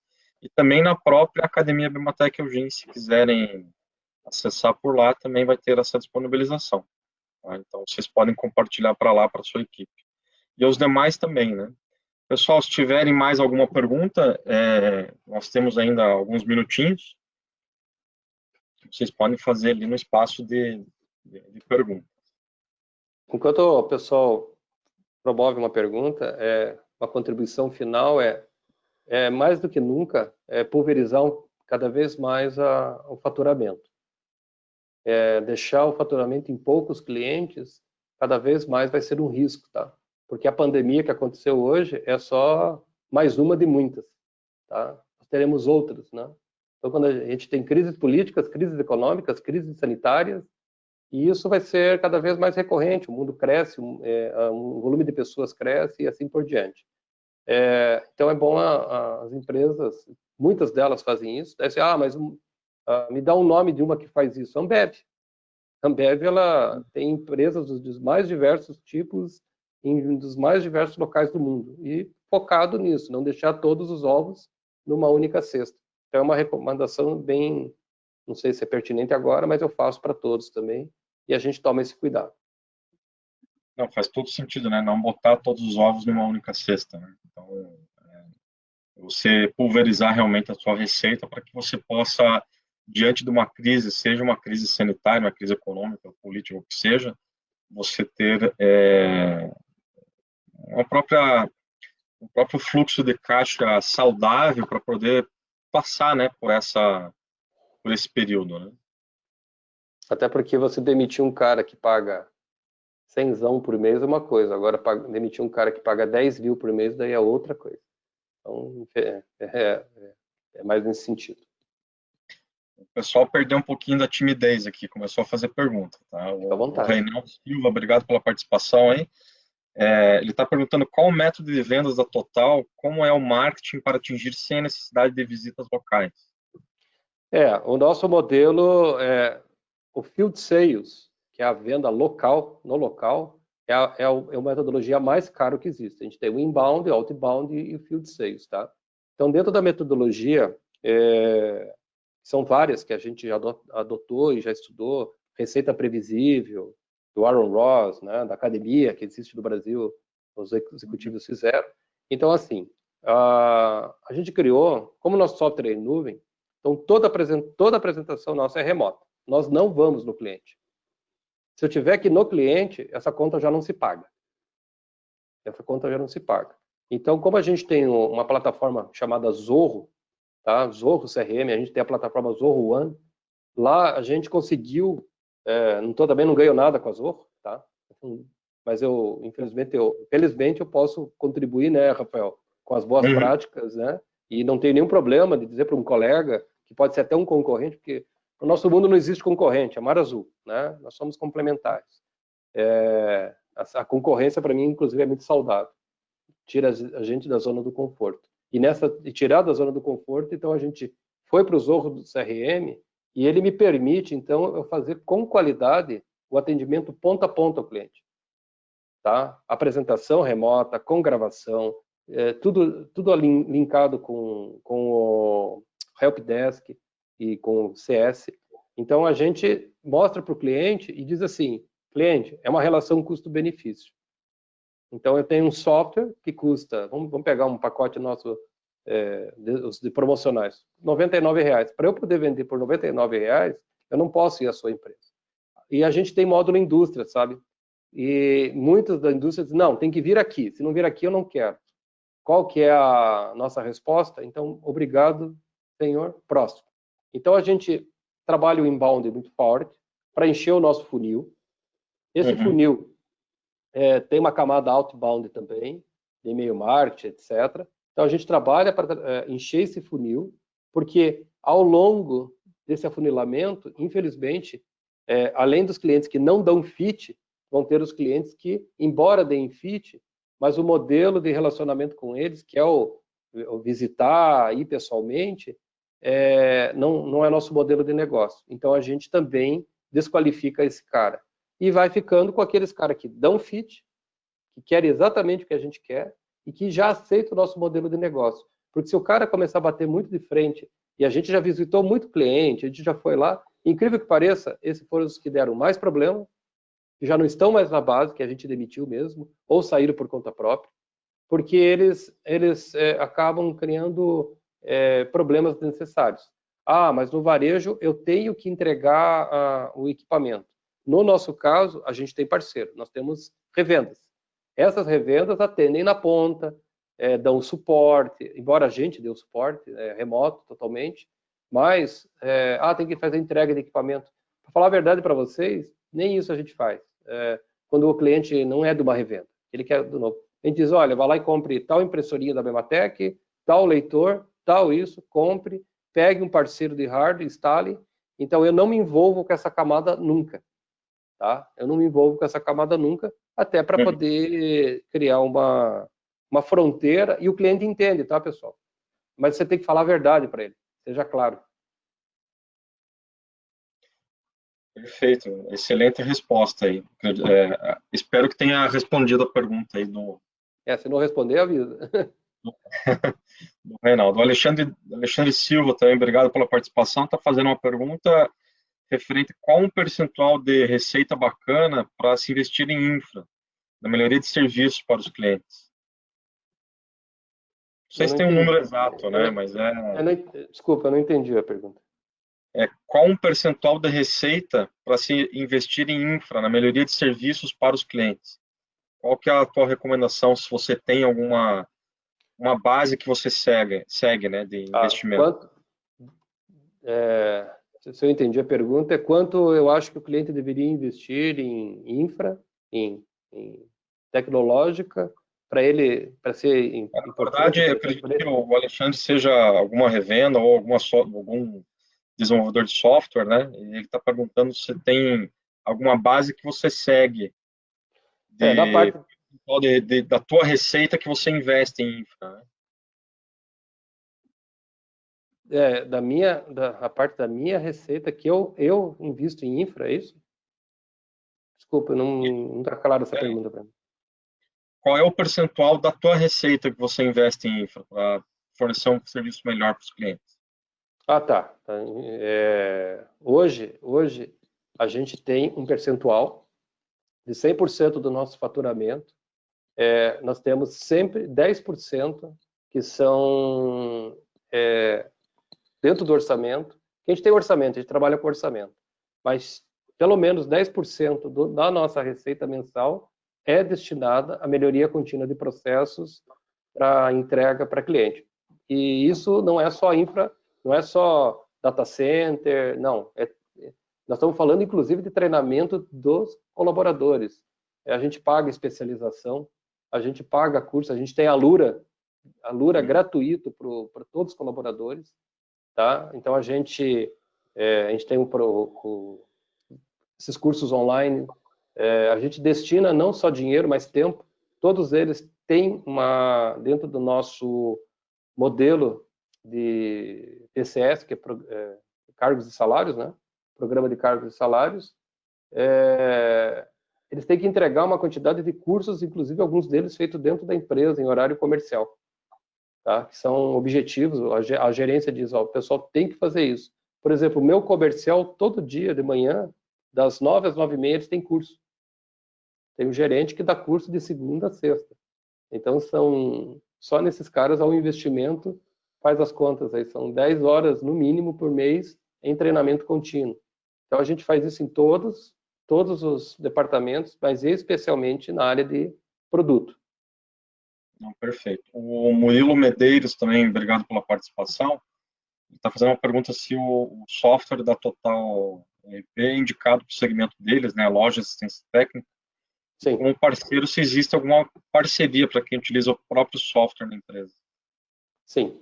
e também na própria Academia Bimatec Eugene, se quiserem acessar por lá, também vai ter essa disponibilização. Tá? Então, vocês podem compartilhar para lá, para a sua equipe. E os demais também, né? Pessoal, se tiverem mais alguma pergunta, nós temos ainda alguns minutinhos. Vocês podem fazer ali no espaço de pergunta. Enquanto o pessoal promove uma pergunta, uma contribuição final mais do que nunca, pulverizar cada vez mais o faturamento. Deixar o faturamento em poucos clientes, cada vez mais vai ser um risco, tá? Porque a pandemia que aconteceu hoje é só mais uma de muitas, tá? Nós teremos outras, né? Então, quando a gente tem crises políticas, crises econômicas, crises sanitárias, e isso vai ser cada vez mais recorrente, o mundo cresce, o volume de pessoas cresce e assim por diante. Então é bom as empresas, muitas delas fazem isso, daí, mas me dá um nome de uma que faz isso, Ambev. Ambev, ela tem empresas dos mais diversos tipos, em dos mais diversos locais do mundo, e focado nisso, não deixar todos os ovos numa única cesta. Então é uma recomendação bem, não sei se é pertinente agora, mas eu faço para todos também, e a gente toma esse cuidado. Não, faz todo sentido, né? Não botar todos os ovos numa única cesta, né? Então, você pulverizar realmente a sua receita para que você possa, diante de uma crise, seja uma crise sanitária, uma crise econômica, política, o que seja, você ter um próprio fluxo de caixa saudável para poder passar, né, por esse período, né? Até porque você demitir um cara que paga 100 por mês é uma coisa, agora demitir um cara que paga 10 mil por mês, daí é outra coisa. Então, é mais nesse sentido. O pessoal perdeu um pouquinho da timidez aqui, começou a fazer pergunta, tá? Fica à O vontade. Reinaldo Silva, obrigado pela participação aí. Ele está perguntando qual o método de vendas da Total, como é o marketing para atingir sem a necessidade de visitas locais. O nosso modelo o Field Sales, que é a venda local, no local, é a metodologia mais cara que existe. A gente tem o inbound, o outbound e o Field Sales, tá? Então, dentro da metodologia, são várias que a gente já adotou e já estudou, receita previsível, do Aaron Ross, né, da academia que existe no Brasil, os executivos fizeram. Então, assim, a gente criou, como nosso software é em nuvem, então toda apresentação nossa é remota. Nós não vamos no cliente. Se eu tiver que ir no cliente, essa conta já não se paga. Essa conta já não se paga. Então, como a gente tem uma plataforma chamada Zorro, tá? Zorro CRM, a gente tem a plataforma Zorro One. Lá a gente conseguiu, também não ganho nada com a Zorro, tá? Mas felizmente eu posso contribuir, né, Rafael, com as boas práticas, né? E não tenho nenhum problema de dizer para um colega que pode ser até um concorrente, porque no nosso mundo não existe concorrente, é mar azul, né? Nós somos complementares. A concorrência para mim, inclusive, é muito saudável. Tira a gente da zona do conforto. E tirar da zona do conforto, então a gente foi para o Zorro do CRM e ele me permite, então, eu fazer com qualidade o atendimento ponta a ponta ao cliente. Tá? Apresentação remota, com gravação, tudo linkado com o Helpdesk e com o CS. Então, a gente mostra para o cliente e diz assim, cliente, é uma relação custo-benefício. Então, eu tenho um software que custa, vamos pegar um pacote nosso de promocionais, R$99. Para eu poder vender por R$99, eu não posso ir à sua empresa. E a gente tem módulo indústria, sabe? E muitas da indústria dizem, não, tem que vir aqui. Se não vir aqui, eu não quero. Qual que é a nossa resposta? Então, obrigado, senhor, próximo. Então, a gente trabalha o inbound muito forte para encher o nosso funil. Esse funil tem uma camada outbound também, de e-mail marketing, etc. Então, a gente trabalha para encher esse funil, porque ao longo desse afunilamento, infelizmente, além dos clientes que não dão fit, vão ter os clientes que, embora deem fit, mas o modelo de relacionamento com eles, que é o visitar, ir pessoalmente, não é nosso modelo de negócio. Então, a gente também desqualifica esse cara. E vai ficando com aqueles caras que dão fit, que querem exatamente o que a gente quer e que já aceitam o nosso modelo de negócio. Porque se o cara começar a bater muito de frente, e a gente já visitou muito cliente, a gente já foi lá, incrível que pareça, esses foram os que deram mais problema, que já não estão mais na base, que a gente demitiu mesmo, ou saíram por conta própria, porque eles acabam criando problemas desnecessários. Ah, mas no varejo eu tenho que entregar o equipamento. No nosso caso, a gente tem parceiro, nós temos revendas. Essas revendas atendem na ponta, dão suporte, embora a gente dê o suporte, remoto totalmente, mas tem que fazer entrega de equipamento. Para falar a verdade para vocês, nem isso a gente faz. Quando o cliente não é de uma revenda, ele quer do novo. A gente diz, olha, vá lá e compre tal impressorinha da Mematec, tal leitor, tal isso, compre, pegue um parceiro de hardware, instale. Então, eu não me envolvo com essa camada nunca. Tá? Eu não me envolvo com essa camada nunca, até para poder criar uma fronteira, e o cliente entende, tá, pessoal? Mas você tem que falar a verdade para ele, seja claro. Perfeito, excelente resposta aí. Espero que tenha respondido a pergunta aí Se não responder, avisa. do Reinaldo. O Alexandre Silva também, obrigado pela participação, está fazendo uma pergunta referente a qual um percentual de receita bacana para se investir em infra, na melhoria de serviços para os clientes. Não sei se tem um número exato, né? Mas desculpa, eu não entendi a pergunta. Qual um percentual da receita para se investir em infra, na melhoria de serviços para os clientes? Qual que é a tua recomendação, se você tem uma base que você segue, né, de investimento? Se eu entendi a pergunta, é quanto eu acho que o cliente deveria investir em infra, em tecnológica, para ser Na importante. verdade, eu acredito que o Alexandre seja alguma revenda ou algum desenvolvedor de software, né? E ele está perguntando se tem alguma base que você segue da tua receita que você investe em infra, né? A parte da minha receita que eu invisto em infra, é isso? Desculpa, não está claro essa pergunta para mim. Qual é o percentual da tua receita que você investe em infra para fornecer um serviço melhor para os clientes? Tá. Hoje a gente tem um percentual de 100% do nosso faturamento. Nós temos sempre 10% que são dentro do orçamento. A gente tem orçamento, a gente trabalha com orçamento, mas pelo menos 10% da nossa receita mensal é destinada à melhoria contínua de processos para entrega para cliente. E isso não é só infra, não é só data center, não. Nós estamos falando, inclusive, de treinamento dos colaboradores. A gente paga especialização, a gente paga curso, a gente tem a Lura gratuito para todos os colaboradores, tá? Então, a gente tem esses cursos online, a gente destina não só dinheiro, mas tempo. Todos eles têm dentro do nosso modelo de TCS, que é cargos e salários, né? Programa de cargos e salários, eles têm que entregar uma quantidade de cursos, inclusive alguns deles feitos dentro da empresa, em horário comercial, tá? Que são objetivos, a gerência diz, o pessoal tem que fazer isso. Por exemplo, o meu comercial, todo dia de manhã, das 9 às 9h30, eles têm curso. Tem um gerente que dá curso de segunda a sexta. Então, só nesses caras há um investimento, faz as contas aí, são 10 horas no mínimo por mês em treinamento contínuo. Então, a gente faz isso em todos os departamentos, mas especialmente na área de produto. Não, perfeito. O Murilo Medeiros também, obrigado pela participação. Ele está fazendo uma pergunta se o software da Total EP é indicado para o segmento deles, né, loja de assistência técnica. Sim. Como parceiro, se existe alguma parceria para quem utiliza o próprio software da empresa. Sim.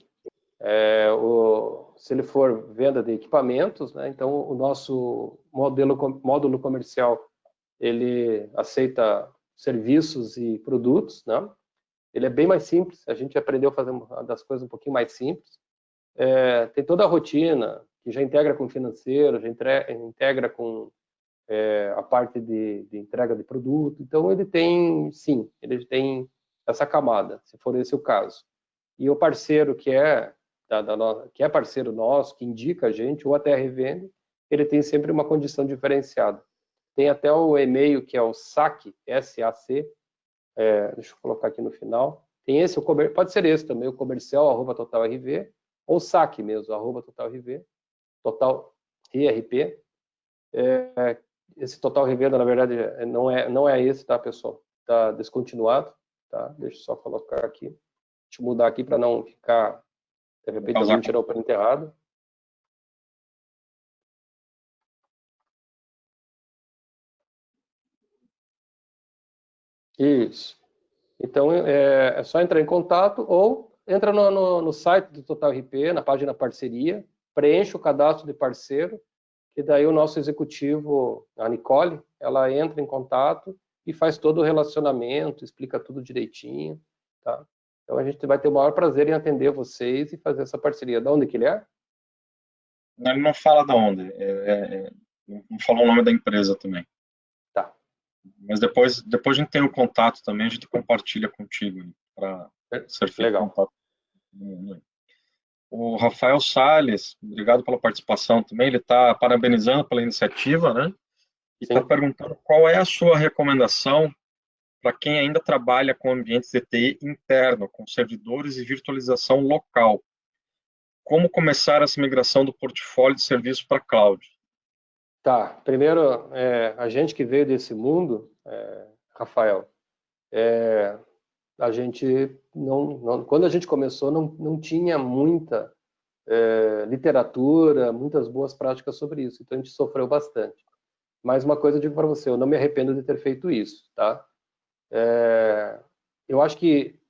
Se ele for venda de equipamentos, né, então o nosso módulo comercial, ele aceita serviços e produtos, né? Ele é bem mais simples, a gente aprendeu a fazer uma das coisas um pouquinho mais simples. tem toda a rotina, que já integra com o financeiro, já integra com a parte de entrega de produto. Então, ele tem, sim, ele tem essa camada, se for esse o caso. E o parceiro que é parceiro nosso, que indica a gente, ou até revende, ele tem sempre uma condição diferenciada. Tem até o e-mail que é o SAC, S-A-C, deixa eu colocar aqui no final. Tem esse, pode ser esse também, o comercial, @totalrv, ou SAC mesmo, @totalrv, Total IRP. Esse Total Revenda, na verdade, não é esse, tá, pessoal? Está descontinuado, tá? Deixa eu só colocar aqui. Deixa eu mudar aqui para não ficar, de repente, alguém tirar o print errado. Isso. Então, é só entrar em contato ou entra no site do Total RP, na página parceria, preenche o cadastro de parceiro, e daí o nosso executivo, a Nicole, ela entra em contato e faz todo o relacionamento, explica tudo direitinho, tá? Então a gente vai ter o maior prazer em atender vocês e fazer essa parceria. De onde que ele é? Ele não fala de onde, não falou o nome da empresa também. Tá. Mas depois a gente tem o contato também, a gente compartilha contigo para ser feito contato. O Rafael Salles, obrigado pela participação também, ele está parabenizando pela iniciativa, né? E está perguntando qual é a sua recomendação para quem ainda trabalha com ambientes de TI interno, com servidores e virtualização local. Como começar essa migração do portfólio de serviço para cloud? Tá, primeiro, a gente que veio desse mundo, Rafael, a gente quando a gente começou não tinha muita literatura, muitas boas práticas sobre isso, então a gente sofreu bastante. Mas uma coisa eu digo para você, eu não me arrependo de ter feito isso, tá? Eu acho que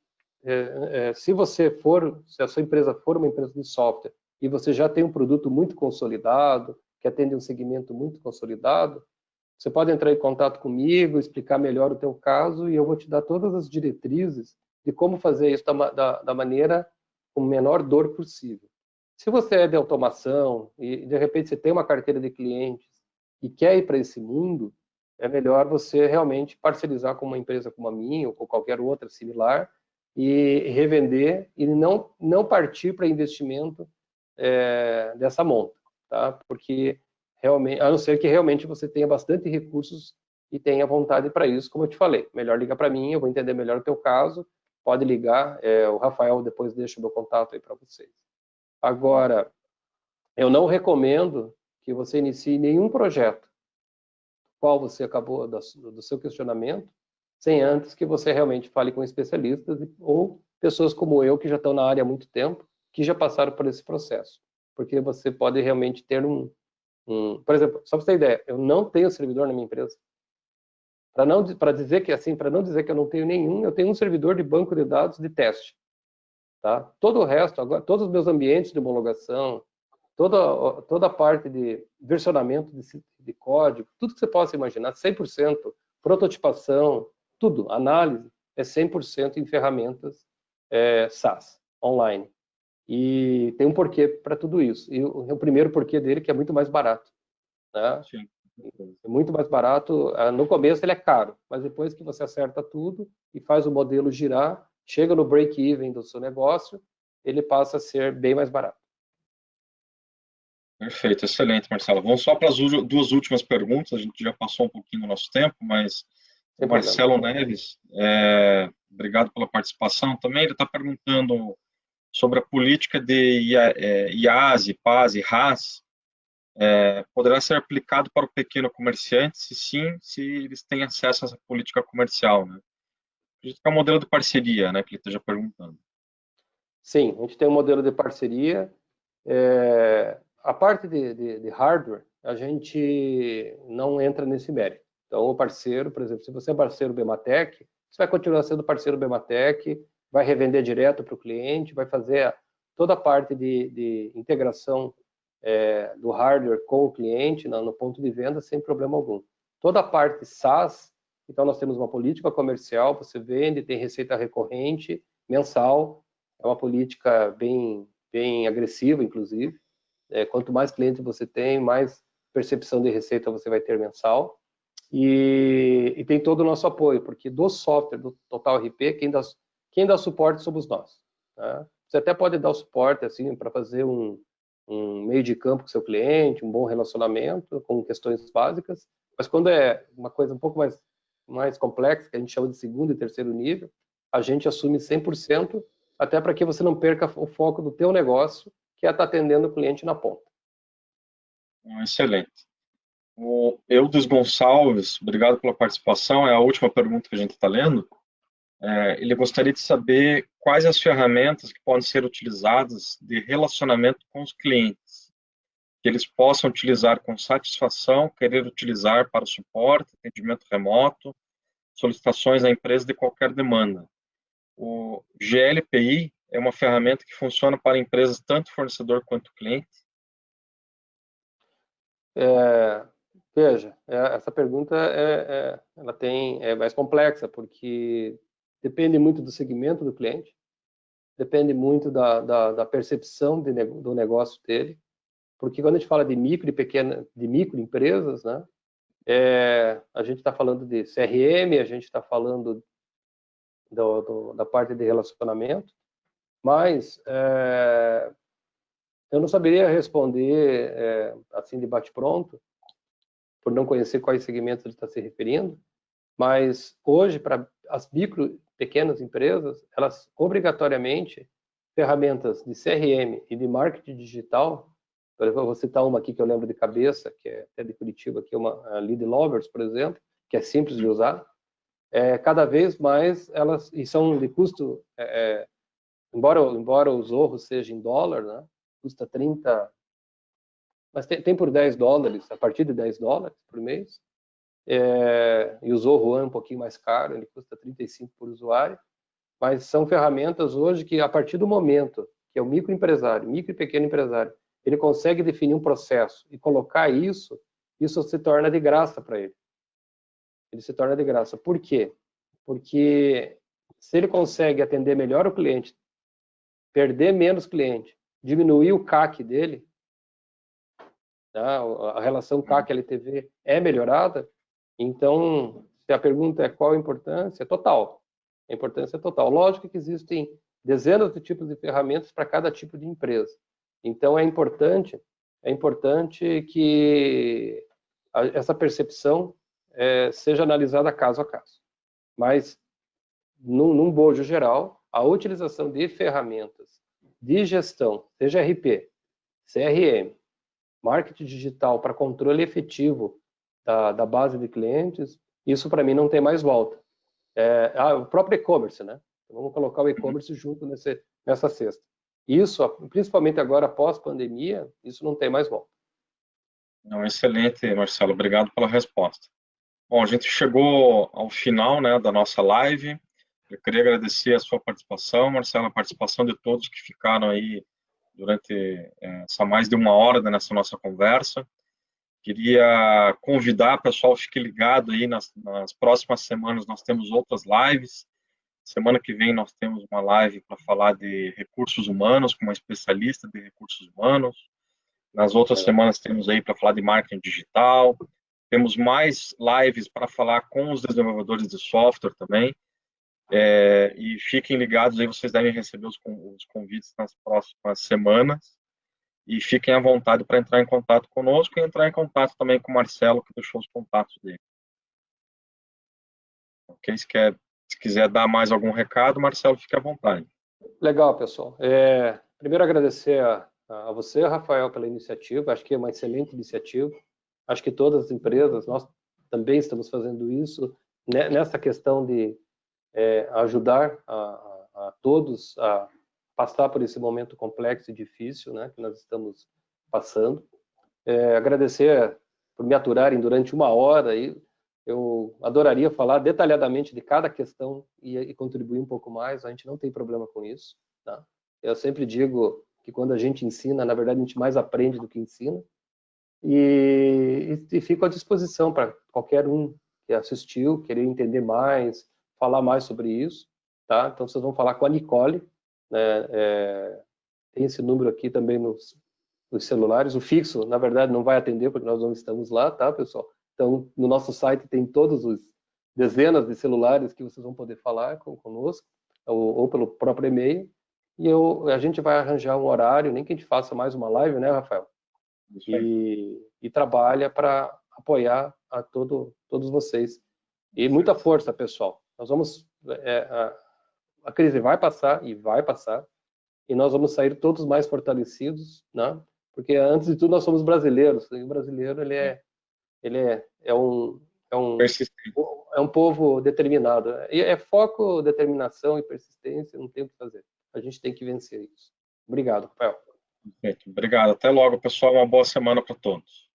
se a sua empresa for uma empresa de software e você já tem um produto muito consolidado, que atende um segmento muito consolidado, você pode entrar em contato comigo, explicar melhor o teu caso e eu vou te dar todas as diretrizes de como fazer isso da maneira com menor dor possível. Se você é de automação e de repente você tem uma carteira de clientes e quer ir para esse mundo, é melhor você realmente parcerizar com uma empresa como a minha ou com qualquer outra similar e revender e não partir para investimento dessa monta, tá? Porque realmente, a não ser que realmente você tenha bastante recursos e tenha vontade para isso, como eu te falei. Melhor ligar para mim, eu vou entender melhor o teu caso. Pode ligar, o Rafael depois deixa o meu contato aí para vocês. Agora, eu não recomendo que você inicie nenhum projeto, qual você acabou do seu questionamento, sem antes que você realmente fale com especialistas ou pessoas como eu, que já estão na área há muito tempo, que já passaram por esse processo. Porque você pode realmente ter por exemplo, só para você ter ideia, eu não tenho servidor na minha empresa. Para não dizer que eu não tenho nenhum, eu tenho um servidor de banco de dados de teste. Tá? Todo o resto, agora, todos os meus ambientes de homologação, toda a parte de versionamento de código, tudo que você possa imaginar, 100%, prototipação, tudo, análise, é 100% em ferramentas SaaS, online. E tem um porquê para tudo isso. E o primeiro porquê dele que é muito mais barato. Né? Sim. É muito mais barato. No começo ele é caro, mas depois que você acerta tudo e faz o modelo girar, chega no break-even do seu negócio, ele passa a ser bem mais barato. Perfeito, excelente, Marcelo. Vamos só para as duas últimas perguntas, a gente já passou um pouquinho do nosso tempo, mas o Marcelo Neves, obrigado pela participação também, ele está perguntando sobre a política de IaaS, PaaS e RaaS, poderá ser aplicado para o pequeno comerciante, se sim, se eles têm acesso a essa política comercial, né? Acredito que é um modelo de parceria, né, que ele esteja perguntando. Sim, a gente tem um modelo de parceria. A parte de hardware, a gente não entra nesse mérito. Então, o parceiro, por exemplo, se você é parceiro Bematec, você vai continuar sendo parceiro Bematec, vai revender direto para o cliente, vai fazer toda a parte de integração do hardware com o cliente no ponto de venda sem problema algum. Toda a parte SaaS, então nós temos uma política comercial, você vende, tem receita recorrente, mensal, é uma política bem bem agressiva, inclusive. Quanto mais clientes você tem, mais percepção de receita você vai ter mensal. E tem todo o nosso apoio, porque do software, do Total RP, quem dá suporte somos nós. Tá? Você até pode dar o suporte assim, para fazer um meio de campo com seu cliente, um bom relacionamento, com questões básicas, mas quando é uma coisa um pouco mais complexa, que a gente chama de segundo e terceiro nível, a gente assume 100%, até para que você não perca o foco do teu negócio, que é estar atendendo o cliente na ponta. Excelente. O Eudes Gonçalves, obrigado pela participação, é a última pergunta que a gente está lendo. Ele gostaria de saber quais as ferramentas que podem ser utilizadas de relacionamento com os clientes, que eles possam utilizar com satisfação, querer utilizar para suporte, atendimento remoto, solicitações à empresa de qualquer demanda. O GLPI é uma ferramenta que funciona para empresas, tanto fornecedor quanto cliente? Veja, essa pergunta ela é mais complexa, porque depende muito do segmento do cliente, depende muito da percepção do negócio dele, porque quando a gente fala de micro e de microempresas, né, a gente está falando de CRM, a gente está falando da parte de relacionamento, mas eu não saberia responder assim de bate-pronto, por não conhecer quais segmentos ele está se referindo, mas hoje, para as micro, pequenas empresas, elas obrigatoriamente, ferramentas de CRM e de marketing digital, por exemplo, eu vou citar uma aqui que eu lembro de cabeça, que é até de Curitiba, que é a Lead Lovers, por exemplo, que é simples de usar, cada vez mais elas, e são de custo, embora o Zorro seja em dólar, né, custa 30, mas tem por $10, a partir de $10 por mês, e o Zorro é um pouquinho mais caro, ele custa 35 por usuário, mas são ferramentas hoje que, a partir do momento que é o microempresário, micro e pequeno empresário, ele consegue definir um processo e colocar isso se torna de graça para ele. Ele se torna de graça. Por quê? Porque se ele consegue atender melhor o cliente, perder menos cliente, diminuir o CAC dele, tá? A relação CAC-LTV é melhorada, então, se a pergunta é qual a importância, é total. A importância é total. Lógico que existem dezenas de tipos de ferramentas para cada tipo de empresa. Então, é importante que essa percepção seja analisada caso a caso. Mas, num bojo geral, a utilização de ferramentas de gestão, seja RP, CRM, marketing digital para controle efetivo da base de clientes, isso para mim não tem mais volta. O próprio e-commerce, né? Vamos colocar o e-commerce junto nessa cesta. Isso, principalmente agora pós-pandemia, isso não tem mais volta. Não, excelente, Marcelo, obrigado pela resposta. Bom, a gente chegou ao final, né, da nossa live. Eu queria agradecer a sua participação, Marcelo, a participação de todos que ficaram aí durante essa mais de uma hora nessa nossa conversa. Queria convidar o pessoal, fique ligado aí nas próximas semanas, nós temos outras lives. Semana que vem nós temos uma live para falar de recursos humanos, com uma especialista de recursos humanos. Nas outras semanas temos aí para falar de marketing digital. Temos mais lives para falar com os desenvolvedores de software também. E fiquem ligados aí, vocês devem receber os convites nas próximas semanas. E fiquem à vontade para entrar em contato conosco e entrar em contato também com o Marcelo, que deixou os contatos dele. Ok? Se quiser dar mais algum recado, Marcelo, fique à vontade. Legal, pessoal. Primeiro, agradecer a você, Rafael, pela iniciativa. Acho que é uma excelente iniciativa. Acho que todas as empresas, nós também estamos fazendo isso, nessa questão de ajudar a todos a passar por esse momento complexo e difícil, né, que nós estamos passando. Agradecer por me aturarem durante uma hora. Eu adoraria falar detalhadamente de cada questão e contribuir um pouco mais. A gente não tem problema com isso. Tá? Eu sempre digo que quando a gente ensina, na verdade, a gente mais aprende do que ensina. E fico à disposição para qualquer um que assistiu, querer entender mais, falar mais sobre isso. Tá? Então, vocês vão falar com a Nicole, né? tem esse número aqui também nos celulares. O fixo, na verdade, não vai atender, porque nós não estamos lá, tá, pessoal? Então, no nosso site tem todos os dezenas de celulares que vocês vão poder falar conosco, ou pelo próprio e-mail, e a gente vai arranjar um horário, nem que a gente faça mais uma live, né, Rafael? E trabalha para apoiar todos vocês. E muita força, pessoal. Nós vamos... a crise vai passar, e nós vamos sair todos mais fortalecidos, né? Porque, antes de tudo, nós somos brasileiros, e o brasileiro, ele é um povo determinado. E é foco, determinação e persistência, não tem o que fazer. A gente tem que vencer isso. Obrigado, Rafael. Perfeito. Obrigado. Até logo, pessoal. Uma boa semana para todos.